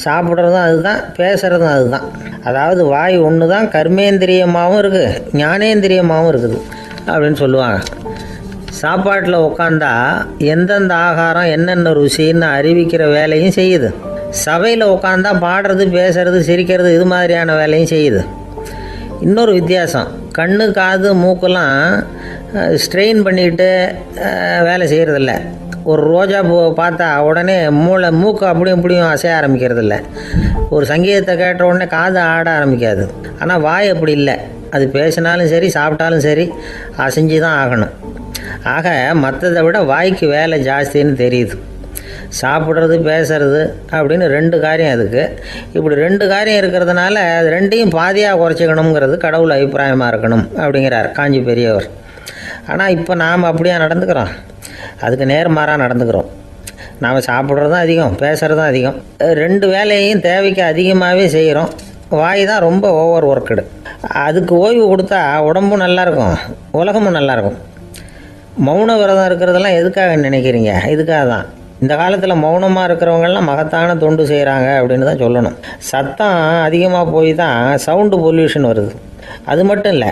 சாப்பிட்றதும் அதுதான், பேசுகிறதும் அதுதான். அதாவது வாய் ஒன்று தான் கர்மேந்திரியமாகவும் இருக்குது, ஞானேந்திரியமாகவும் இருக்குது அப்படின்னு சொல்லுவாங்க. சாப்பாட்டில் உட்காந்தா எந்தெந்த ஆகாரம் என்னென்ன ருசின்னு அறிவிக்கிற வேலையும் செய்யுது. சபையில் உட்காந்தா பாடுறது, பேசுறது, சிரிக்கிறது, இது மாதிரியான வேலையும் செய்யுது. இன்னொரு வித்தியாசம், கண்ணு, காது, மூக்கெல்லாம் ஸ்ட்ரெயின் பண்ணிக்கிட்டு வேலை செய்கிறதில்ல. ஒரு ரோஜா பூவை பார்த்தா உடனே மூக்கு அப்படியும் இப்படியும் அசைய ஆரம்பிக்கிறதில்ல. ஒரு சங்கீதத்தை கேட்ட உடனே காது ஆட ஆரம்பிக்காது. ஆனால் வாய் அப்படி இல்லை, அது பேசினாலும் சரி சாப்பிட்டாலும் சரி அசைஞ்சு தான் ஆகணும். ஆக மற்றதை விட வாய்க்கு வேலை ஜாஸ்தின்னு தெரியுது. சாப்பிட்றது, பேசுறது அப்படின்னு 2 காரியம் அதுக்கு. இப்படி 2 காரியம் இருக்கிறதுனால அது 2ஐயும் பாதியாக குறைச்சிக்கணுங்கிறது கடவுள் அபிப்பிராயமாக இருக்கணும் அப்படிங்கிறார் காஞ்சி பெரியவர். ஆனால் இப்போ நாம் அப்படியே நடந்துக்கிறோம், அதுக்கு நேர்மாறாக நடந்துக்கிறோம். நாம் சாப்பிட்றதும் அதிகம், பேசுகிறதும் அதிகம், 2 வேலையையும் தேவைக்கு அதிகமாகவே செய்கிறோம். வாய் தான் ரொம்ப ஓவர் ஒர்க்குடு. அதுக்கு ஓய்வு கொடுத்தா உடம்பும் நல்லாயிருக்கும், உலகமும் நல்லாயிருக்கும். மௌன விரதம் இருக்கிறதெல்லாம் எதுக்காக நினைக்கிறீங்க? இதுக்காக தான். இந்த காலத்தில் மௌனமாக இருக்கிறவங்கெல்லாம் மகத்தான தொண்டு செய்கிறாங்க அப்படின்னு தான் சொல்லணும். சத்தம் அதிகமாக போய் தான் சவுண்டு பொல்யூஷன் வருது. அது மட்டும் இல்லை,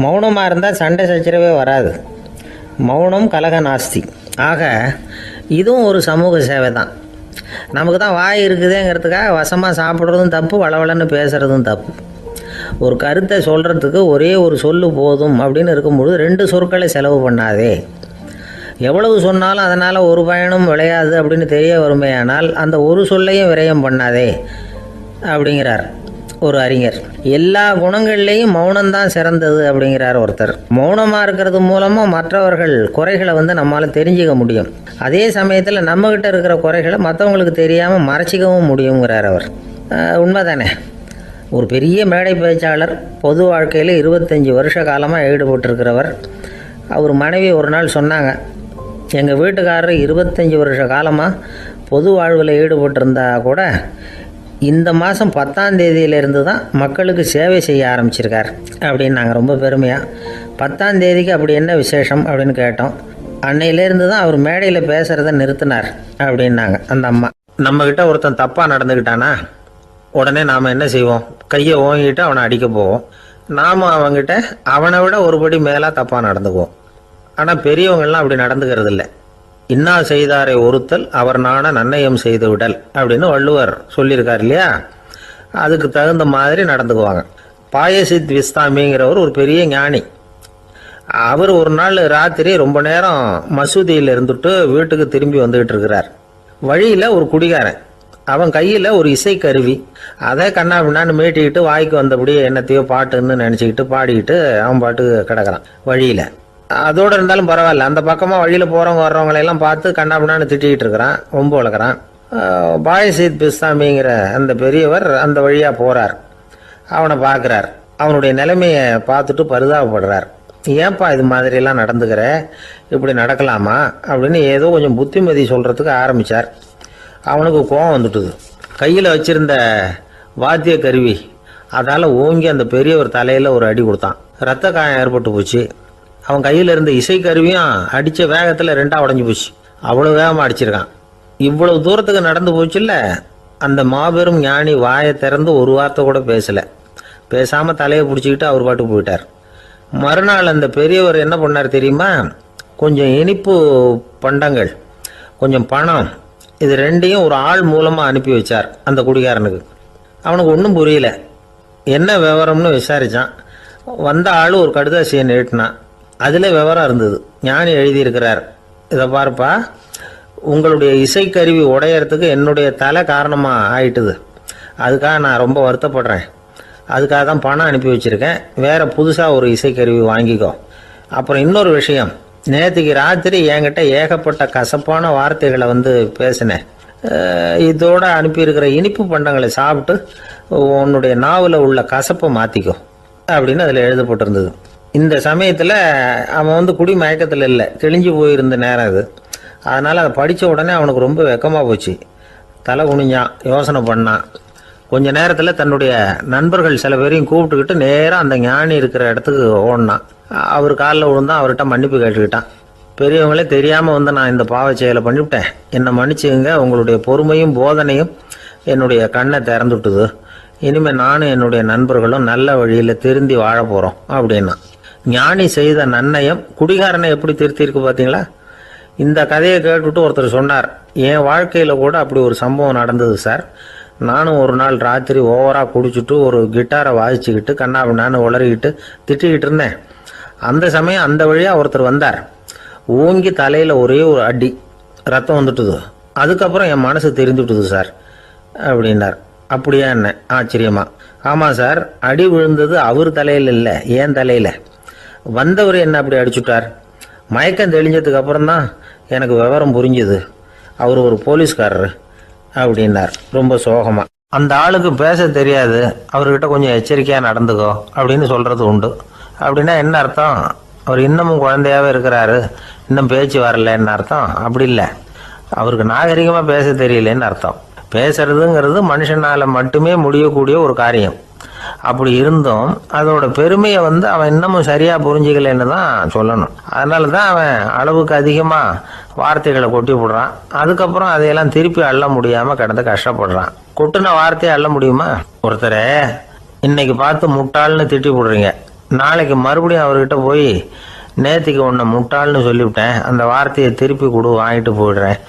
மௌனமாக இருந்தால் சண்டை சச்சரவே வராது. மௌனம் கலக நாஸ்தி. ஆக இதுவும் ஒரு சமூக சேவை தான். நமக்கு தான் வாய் இருக்குதுங்கிறதுக்காக வசமாக சாப்பிட்றதும் தப்பு, வளவளன்னு பேசுகிறதும் தப்பு. ஒரு கருத்தை சொல்கிறதுக்கு ஒரே ஒரு சொல்லு போதும் அப்படின்னு இருக்கும்பொழுது 2 சொற்களை செலவு பண்ணாதே. எவ்வளவு சொன்னாலும் அதனால் ஒரு பயனும் விளையாது அப்படின்னு தெரிய வருமே, ஆனால் அந்த ஒரு சொல்லையும் விரயம் பண்ணாதே அப்படிங்கிறார். ஒரு அறிஞர். எல்லா குணங்கள்லேயும் மௌனம்தான் சிறந்தது அப்படிங்கிறார் ஒருத்தர். மௌனமாக இருக்கிறது மூலமாக மற்றவர்கள் குறைகளை நம்மளால் தெரிஞ்சுக்க முடியும். அதே சமயத்தில் நம்மக்கிட்ட இருக்கிற குறைகளை மற்றவங்களுக்கு தெரியாமல் மறைச்சிக்கவும் முடியுங்கிறார் அவர். உண்மைதானே? ஒரு பெரிய மேடை பேச்சாளர், பொது வாழ்க்கையில் 25 வருஷ காலமாக ஈடுபட்டிருக்கிறவர். அவர் மனைவி ஒரு நாள் சொன்னாங்க, எங்கள் வீட்டுக்காரர் 25 வருஷ காலமாக பொது வாழ்வில் ஈடுபட்டிருந்தா கூட இந்த மாதம் 10ஆம் தேதியிலேருந்து தான் மக்களுக்கு சேவை செய்ய ஆரம்பிச்சிருக்கார் அப்படின்னு நாங்கள் ரொம்ப பெருமையாக. 10ஆம் தேதிக்கு அப்படி என்ன விசேஷம் அப்படின்னு கேட்டோம். அன்னையிலேருந்து தான் அவர் மேடையில் பேசுகிறத நிறுத்தினார் அப்படின்னாங்க அந்த அம்மா. நம்மக்கிட்ட ஒருத்தன் தப்பாக நடந்துக்கிட்டானா உடனே நாம் என்ன செய்வோம்? கையை ஓங்கிட்டு அவனை அடிக்க போவோம். நாம் அவங்ககிட்ட அவனை விட ஒருபடி மேலாக தப்பாக நடந்துக்குவோம். ஆனால் பெரியவங்கள்லாம் அப்படி நடந்துக்கிறது இல்லை. இன்னா செய்தாரை ஒருத்தல் அவர் நாண நன்னயம் செய்து விடல் அப்படின்னு வள்ளுவர் சொல்லியிருக்கார் இல்லையா? அதுக்கு தகுந்த மாதிரி நடந்துக்குவாங்க. பாயசித் விஸ்தாமிங்கிறவர் ஒரு பெரிய ஞானி. அவர் ஒரு நாள் ராத்திரி ரொம்ப நேரம் மசூதியில் இருந்துட்டு வீட்டுக்கு திரும்பி வந்துகிட்டு இருக்கிறார். வழியில் ஒரு குடிகாரன், அவன் கையில் ஒரு இசைக்கருவி, அதை கண்ணா பின்னான்னு மீட்டிக்கிட்டு வாய்க்கு வந்தபடி என்னத்தையோ பாட்டுன்னு நினச்சிக்கிட்டு பாடிக்கிட்டு அவன் பாட்டுக்கு கிடக்கிறான் வழியில். அதோடு இருந்தாலும் பரவாயில்ல, அந்த பக்கமாக வழியில் போகிறவங்க வர்றவங்களையெல்லாம் பார்த்து கண்ணா பின்னான்னு திட்டிக்கிட்டு இருக்கிறான், ரொம்ப வளர்க்குறான். பாயசீத் பிஸ்தாமிங்கிற அந்த பெரியவர் அந்த வழியாக போகிறார். அவனை பார்க்குறார். அவனுடைய நிலைமையை பார்த்துட்டு பரிதாபப்படுறார். ஏன்பா இது மாதிரிலாம் நடந்துக்கிற, இப்படி நடக்கலாமா அப்படின்னு ஏதோ கொஞ்சம் புத்திமதி சொல்கிறதுக்கு ஆரம்பித்தார். அவனுக்கு கோபம் வந்துட்டுது. கையில் வச்சிருந்த வாத்திய கருவி அதால் ஓங்கி அந்த பெரியவர் தலையில் ஒரு அடி கொடுத்தான். ரத்த காயம் ஏற்பட்டு போச்சு. அவன் கையில் இருந்த இசைக்கருவியும் அடித்த வேகத்தில் 2ஆக உடஞ்சி போச்சு. அவ்வளோ வேகமாக அடிச்சிருக்கான். இவ்வளவு தூரத்துக்கு நடந்து போச்சுல்ல. அந்த மாபெரும் ஞானி வாயை திறந்து ஒரு வார்த்தை கூட பேசலை. பேசாமல் தலையை பிடிச்சிக்கிட்டு அவர் பாட்டுக்கு போயிட்டார். மறுநாள் அந்த பெரியவர் என்ன பண்ணார் தெரியுமா? கொஞ்சம் இனிப்பு பண்டங்கள், கொஞ்சம் பணம், இது 2ஐயும் ஒரு ஆள் மூலமாக அனுப்பி வச்சார் அந்த குடிகாரனுக்கு. அவனுக்கு ஒன்றும் புரியல. என்ன விவரம்னு விசாரித்தான். வந்த ஆள் ஒரு கடுதாசியை நீட்டினான். அதில் விவரம் இருந்தது. ஞானி எழுதியிருக்கிறார், இதை பாருப்பா, உங்களுடைய இசைக்கருவி உடையறதுக்கு என்னுடைய தலை காரணமாக ஆயிட்டுது. அதுக்காக நான் ரொம்ப வருத்தப்படுறேன். அதுக்காக தான் பணம் அனுப்பி வச்சுருக்கேன். வேறு புதுசாக ஒரு இசைக்கருவி வாங்கிக்கோ. அப்புறம் இன்னொரு விஷயம், நேற்றுக்கு ராத்திரி என்கிட்ட ஏகப்பட்ட கசப்பான வார்த்தைகளை பேசினேன். இதோடு அனுப்பியிருக்கிற இனிப்பு பண்டங்களை சாப்பிட்டு உன்னுடைய நாவில் உள்ள கசப்பை மாற்றிக்கோ அப்படின்னு அதில் எழுதப்பட்டிருந்தது. இந்த சமயத்தில் அவன் குடி மயக்கத்தில் இல்லை, தெளிஞ்சு போயிருந்த நேரம் அது. அதனால் அதை படித்த உடனே அவனுக்கு ரொம்ப வெக்கமாக போச்சு. தலை குனிஞ்சான், யோசனை பண்ணான். கொஞ்ச நேரத்தில் தன்னுடைய நண்பர்கள் சில பேரையும் கூப்பிட்டுக்கிட்டு நேராக அந்த ஞானி இருக்கிற இடத்துக்கு ஓடினான். அவர் காலில் விழுந்தான். அவர்கிட்ட மன்னிப்பு கேட்டுக்கிட்டான். பெரியவங்களே தெரியாமல் நான் இந்த பாவ செயலை பண்ணிவிட்டேன், என்னை மன்னிச்சுங்க. உங்களுடைய பொறுமையும் போதனையும் என்னுடைய கண்ணை திறந்துட்டுது. இனிமேல் நானும் என்னுடைய நண்பர்களும் நல்ல வழியில் திருந்தி வாழ போகிறோம் அப்படின்னா. ஞானி செய்த நன்னயம் குடிகாரனை எப்படி திருத்திருக்கு பார்த்தீங்களா? இந்த கதையை கேட்டுவிட்டு ஒருத்தர் சொன்னார், என் வாழ்க்கையில் கூட அப்படி ஒரு சம்பவம் நடந்தது சார். நானும் ஒரு நாள் ராத்திரி ஓவராக குடிச்சிட்டு ஒரு கிட்டாரை வாசிச்சுக்கிட்டு கண்ணாபின்னான்னு உளறிக்கிட்டு திட்டிக்கிட்டு இருந்தேன். அந்த சமயம் அந்த வழியாக ஒருத்தர் வந்தார். ஓங்கி தலையில் ஒரே ஒரு அடி, ரத்தம் வந்துட்டுது. அதுக்கப்புறம் என் மனசு தெரிந்துவிட்டுது சார் அப்படின்னார். அப்படியா என்ன ஆச்சரியமா? ஆமாம் சார், அடி விழுந்தது அவர் தலையில் இல்லை, என் தலையில். வந்தவர் என்ன அப்படி அடிச்சுட்டார். மயக்கம் தெளிஞ்சதுக்கு அப்புறம்தான் எனக்கு விவரம் புரிஞ்சுது. அவர் ஒரு போலீஸ்காரர் அப்படின்னார் ரொம்ப சோகமாக. அந்த ஆளுக்கு பேச தெரியாது, அவர்கிட்ட கொஞ்சம் எச்சரிக்கையாக நடந்துக்கோ அப்படின்னு சொல்கிறது உண்டு. அப்படின்னா என்ன அர்த்தம்? அவர் இன்னமும் குழந்தையாகவே இருக்கிறாரு, இன்னும் பேச்சு வரலன்னு அர்த்தம்? அப்படி இல்லை, அவருக்கு நாகரிகமாக பேச தெரியலன்னு அர்த்தம். பேசுறதுங்கிறது மனுஷனால் மட்டுமே முடியக்கூடிய ஒரு காரியம். அப்படி இருந்தும் அதோட பெருமையை அவன் இன்னமும் சரியாக புரிஞ்சிக்கலன்னு தான் சொல்லணும். அதனால தான் அவன் அளவுக்கு அதிகமாக வார்த்தைகளை கொட்டி விடுறான். அதுக்கப்புறம் அதையெல்லாம் திருப்பி அள்ள முடியாமல் கிடந்து கஷ்டப்படுறான். கொட்டின வார்த்தையை அள்ள முடியுமா? ஒருத்தரை இன்னைக்கு பார்த்து முட்டாள்னு திட்டி விடுறீங்க, நாளைக்கு மறுபடியும் அவர்கிட்ட போய் நேற்றுக்கு உன்னை முட்டாள்னு சொல்லிவிட்டேன், அந்த வார்த்தையை திருப்பி கொடு, வாங்கிட்டு போயிடுறேன்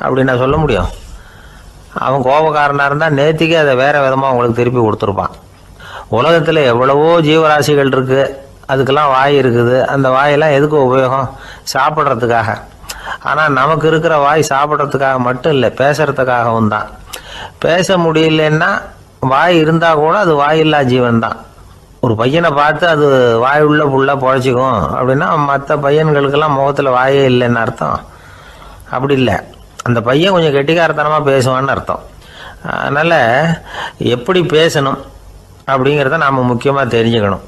அப்படின்னு நான் சொல்ல முடியும்? அவன் கோபக்காரனாக இருந்தால் நேற்றுக்கே அதை வேறு விதமாக உங்களுக்கு திருப்பி கொடுத்துருப்பான். உலகத்தில் எவ்வளவோ ஜீவராசிகள் இருக்குது, அதுக்கெல்லாம் வாய் இருக்குது. அந்த வாயெல்லாம் எதுக்கு உபயோகம்? சாப்பிட்றதுக்காக. ஆனால் நமக்கு இருக்கிற வாய் சாப்பிட்றதுக்காக மட்டும் இல்லை, பேசுகிறதுக்காகவும் தான். பேச முடியலன்னா வாய் இருந்தால் கூட அது வாயில்லா ஜீவன் தான். ஒரு பையனை பார்த்து அது வாய் உள்ள புள்ள பொழைச்சிக்கும் அப்படின்னா மற்ற பையன்களுக்கெல்லாம் முகத்தில் வாயே இல்லைன்னு அர்த்தம். அப்படி இல்லை, அந்த பையன் கொஞ்சம் கெட்டிக்காரத்தனமாக பேசுவான்னு அர்த்தம். அதனால் எப்படி பேசணும் அப்படிங்கிறத நாம் முக்கியமாக தெரிஞ்சுக்கணும்.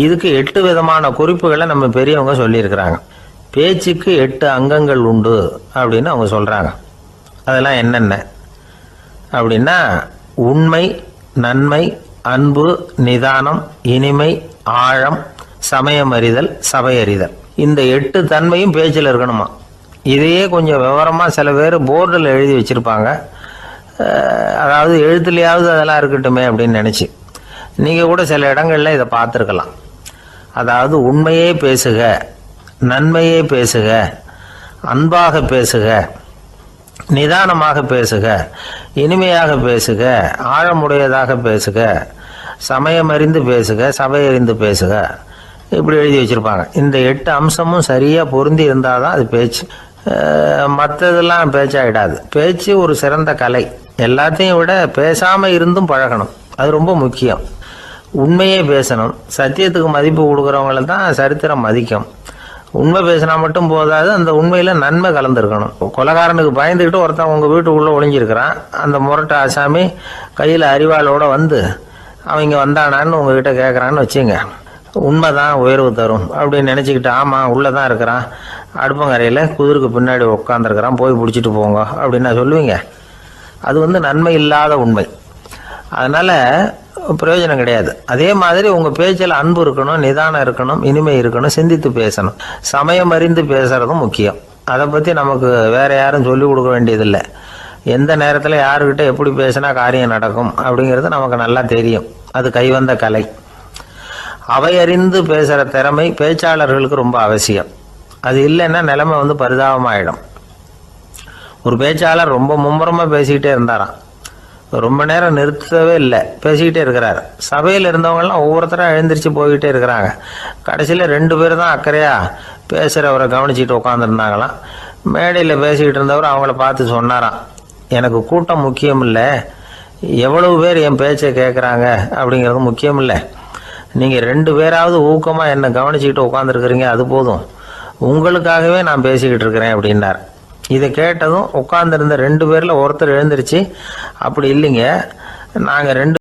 இதுக்கு 8 விதமான குறிப்புகளை நம்ம பெரியவங்க சொல்லியிருக்கிறாங்க. பேச்சுக்கு 8 அங்கங்கள் உண்டு அப்படின்னு அவங்க சொல்கிறாங்க. அதெல்லாம் என்னென்ன அப்படின்னா உண்மை, நன்மை, அன்பு, நிதானம், இனிமை, ஆழம், சமயம் அறிதல், சபை அறிதல். இந்த 8 தன்மையும் பேச்சில் இருக்கணுமா. இதையே கொஞ்சம் விவரமாக சில பேர் போர்டில் எழுதி வச்சுருப்பாங்க. அதாவது எழுத்துலையாவது அதெல்லாம் இருக்கட்டுமே அப்படின்னு நினச்சி நீங்கள் கூட சில இடங்களில் இதை பார்த்துருக்கலாம். அதாவது உண்மையே பேசுக, நன்மையே பேசுக, அன்பாக பேசுக, நிதானமாக பேசுக, இனிமையாக பேசுக, ஆழமுடையதாக பேசுக, சமயம் அறிந்து பேசுக, சபை அறிந்து பேசுக, இப்படி எழுதி வச்சுருப்பாங்க. இந்த 8 அம்சமும் சரியாக பொருந்தி இருந்தால் தான் அது பேச்சு. மற்றதெல்லாம் பேச்சாயிடாது. பேச்சு ஒரு சிறந்த கலை. எல்லாத்தையும் விட பேசாமல் இருந்தும் பழகணும், அது ரொம்ப முக்கியம். உண்மையே பேசணும். சத்தியத்துக்கு மதிப்பு கொடுக்குறவங்கள தான் சரித்திரம் மதிக்கும். உண்மை பேசினா மட்டும் போதாது, அந்த உண்மையில் நன்மை கலந்துருக்கணும். கொலைகாரனுக்கு பயந்துக்கிட்டு ஒருத்தன் உங்கள் வீட்டுக்குள்ளே ஒளிஞ்சிருக்கிறான். அந்த முரட்டு ஆசாமி கையில் அறிவாளோடு வந்து அவங்க வந்தானான்னு உங்ககிட்ட கேட்குறான்னு வச்சுங்க. உண்மை தான் உயர்வு தரும் அப்படின்னு நினச்சிக்கிட்டு ஆமாம் உள்ளே தான் இருக்கிறான், அடுப்பங்கரையில் குதிருக்கு பின்னாடி உட்காந்துருக்கிறான், போய் பிடிச்சிட்டு போங்க அப்படின்னு சொல்லுவீங்க. அது நன்மை இல்லாத உண்மை. அதனால் பிரயோஜனம் கிடையாது. அதே மாதிரி உங்கள் பேச்சில் அன்பு இருக்கணும், நிதானம் இருக்கணும், இனிமை இருக்கணும், சிந்தித்து பேசணும், சமயம் அறிந்து பேசுகிறதும் முக்கியம். அதை பற்றி நமக்கு வேறு யாரும் சொல்லிக் கொடுக்க வேண்டியதில்லை. எந்த நேரத்தில் யாருக்கிட்ட எப்படி பேசினா காரியம் நடக்கும் அப்படிங்கிறது நமக்கு நல்லா தெரியும். அது கைவந்த கலை. அவை அறிந்து பேசுகிற திறமை பேச்சாளர்களுக்கு ரொம்ப அவசியம். அது இல்லைன்னா நிலைமை பரிதாபமாயிடும். ஒரு பேச்சாளர் ரொம்ப மும்முரமாக பேசிக்கிட்டே இருந்தாராம். ரொம்ப நேரம் நிறுத்தவே இல்லை, பேசிக்கிட்டே இருக்கிறார். சபையில் இருந்தவங்கலாம் ஒவ்வொருத்தராக எழுந்திரிச்சு போய்கிட்டே இருக்கிறாங்க. கடைசியில் 2 பேர் தான் அக்கறையாக பேசுகிறவரை கவனிச்சிட்டு உட்காந்துருந்தாங்களாம். மேடையில் பேசிக்கிட்டு இருந்தவர் அவங்கள பார்த்து சொன்னாராம், எனக்கு கூட்டம் முக்கியம் இல்லை, எவ்வளவு பேர் என் பேச்சை கேட்குறாங்க அப்படிங்கிறது முக்கியம் இல்லை. நீங்கள் 2 பேராவது ஊக்கமாக என்னை கவனிச்சிக்கிட்டு உட்காந்துருக்குறீங்க, அது போதும். உங்களுக்காகவே நான் பேசிக்கிட்டு இருக்கிறேன் அப்படின்னார். இதை கேட்டதும் உட்காந்துருந்த 2 பேரில் ஒருத்தர் எழுந்திருச்சு, அப்படி இல்லைங்க, நாங்கள் 2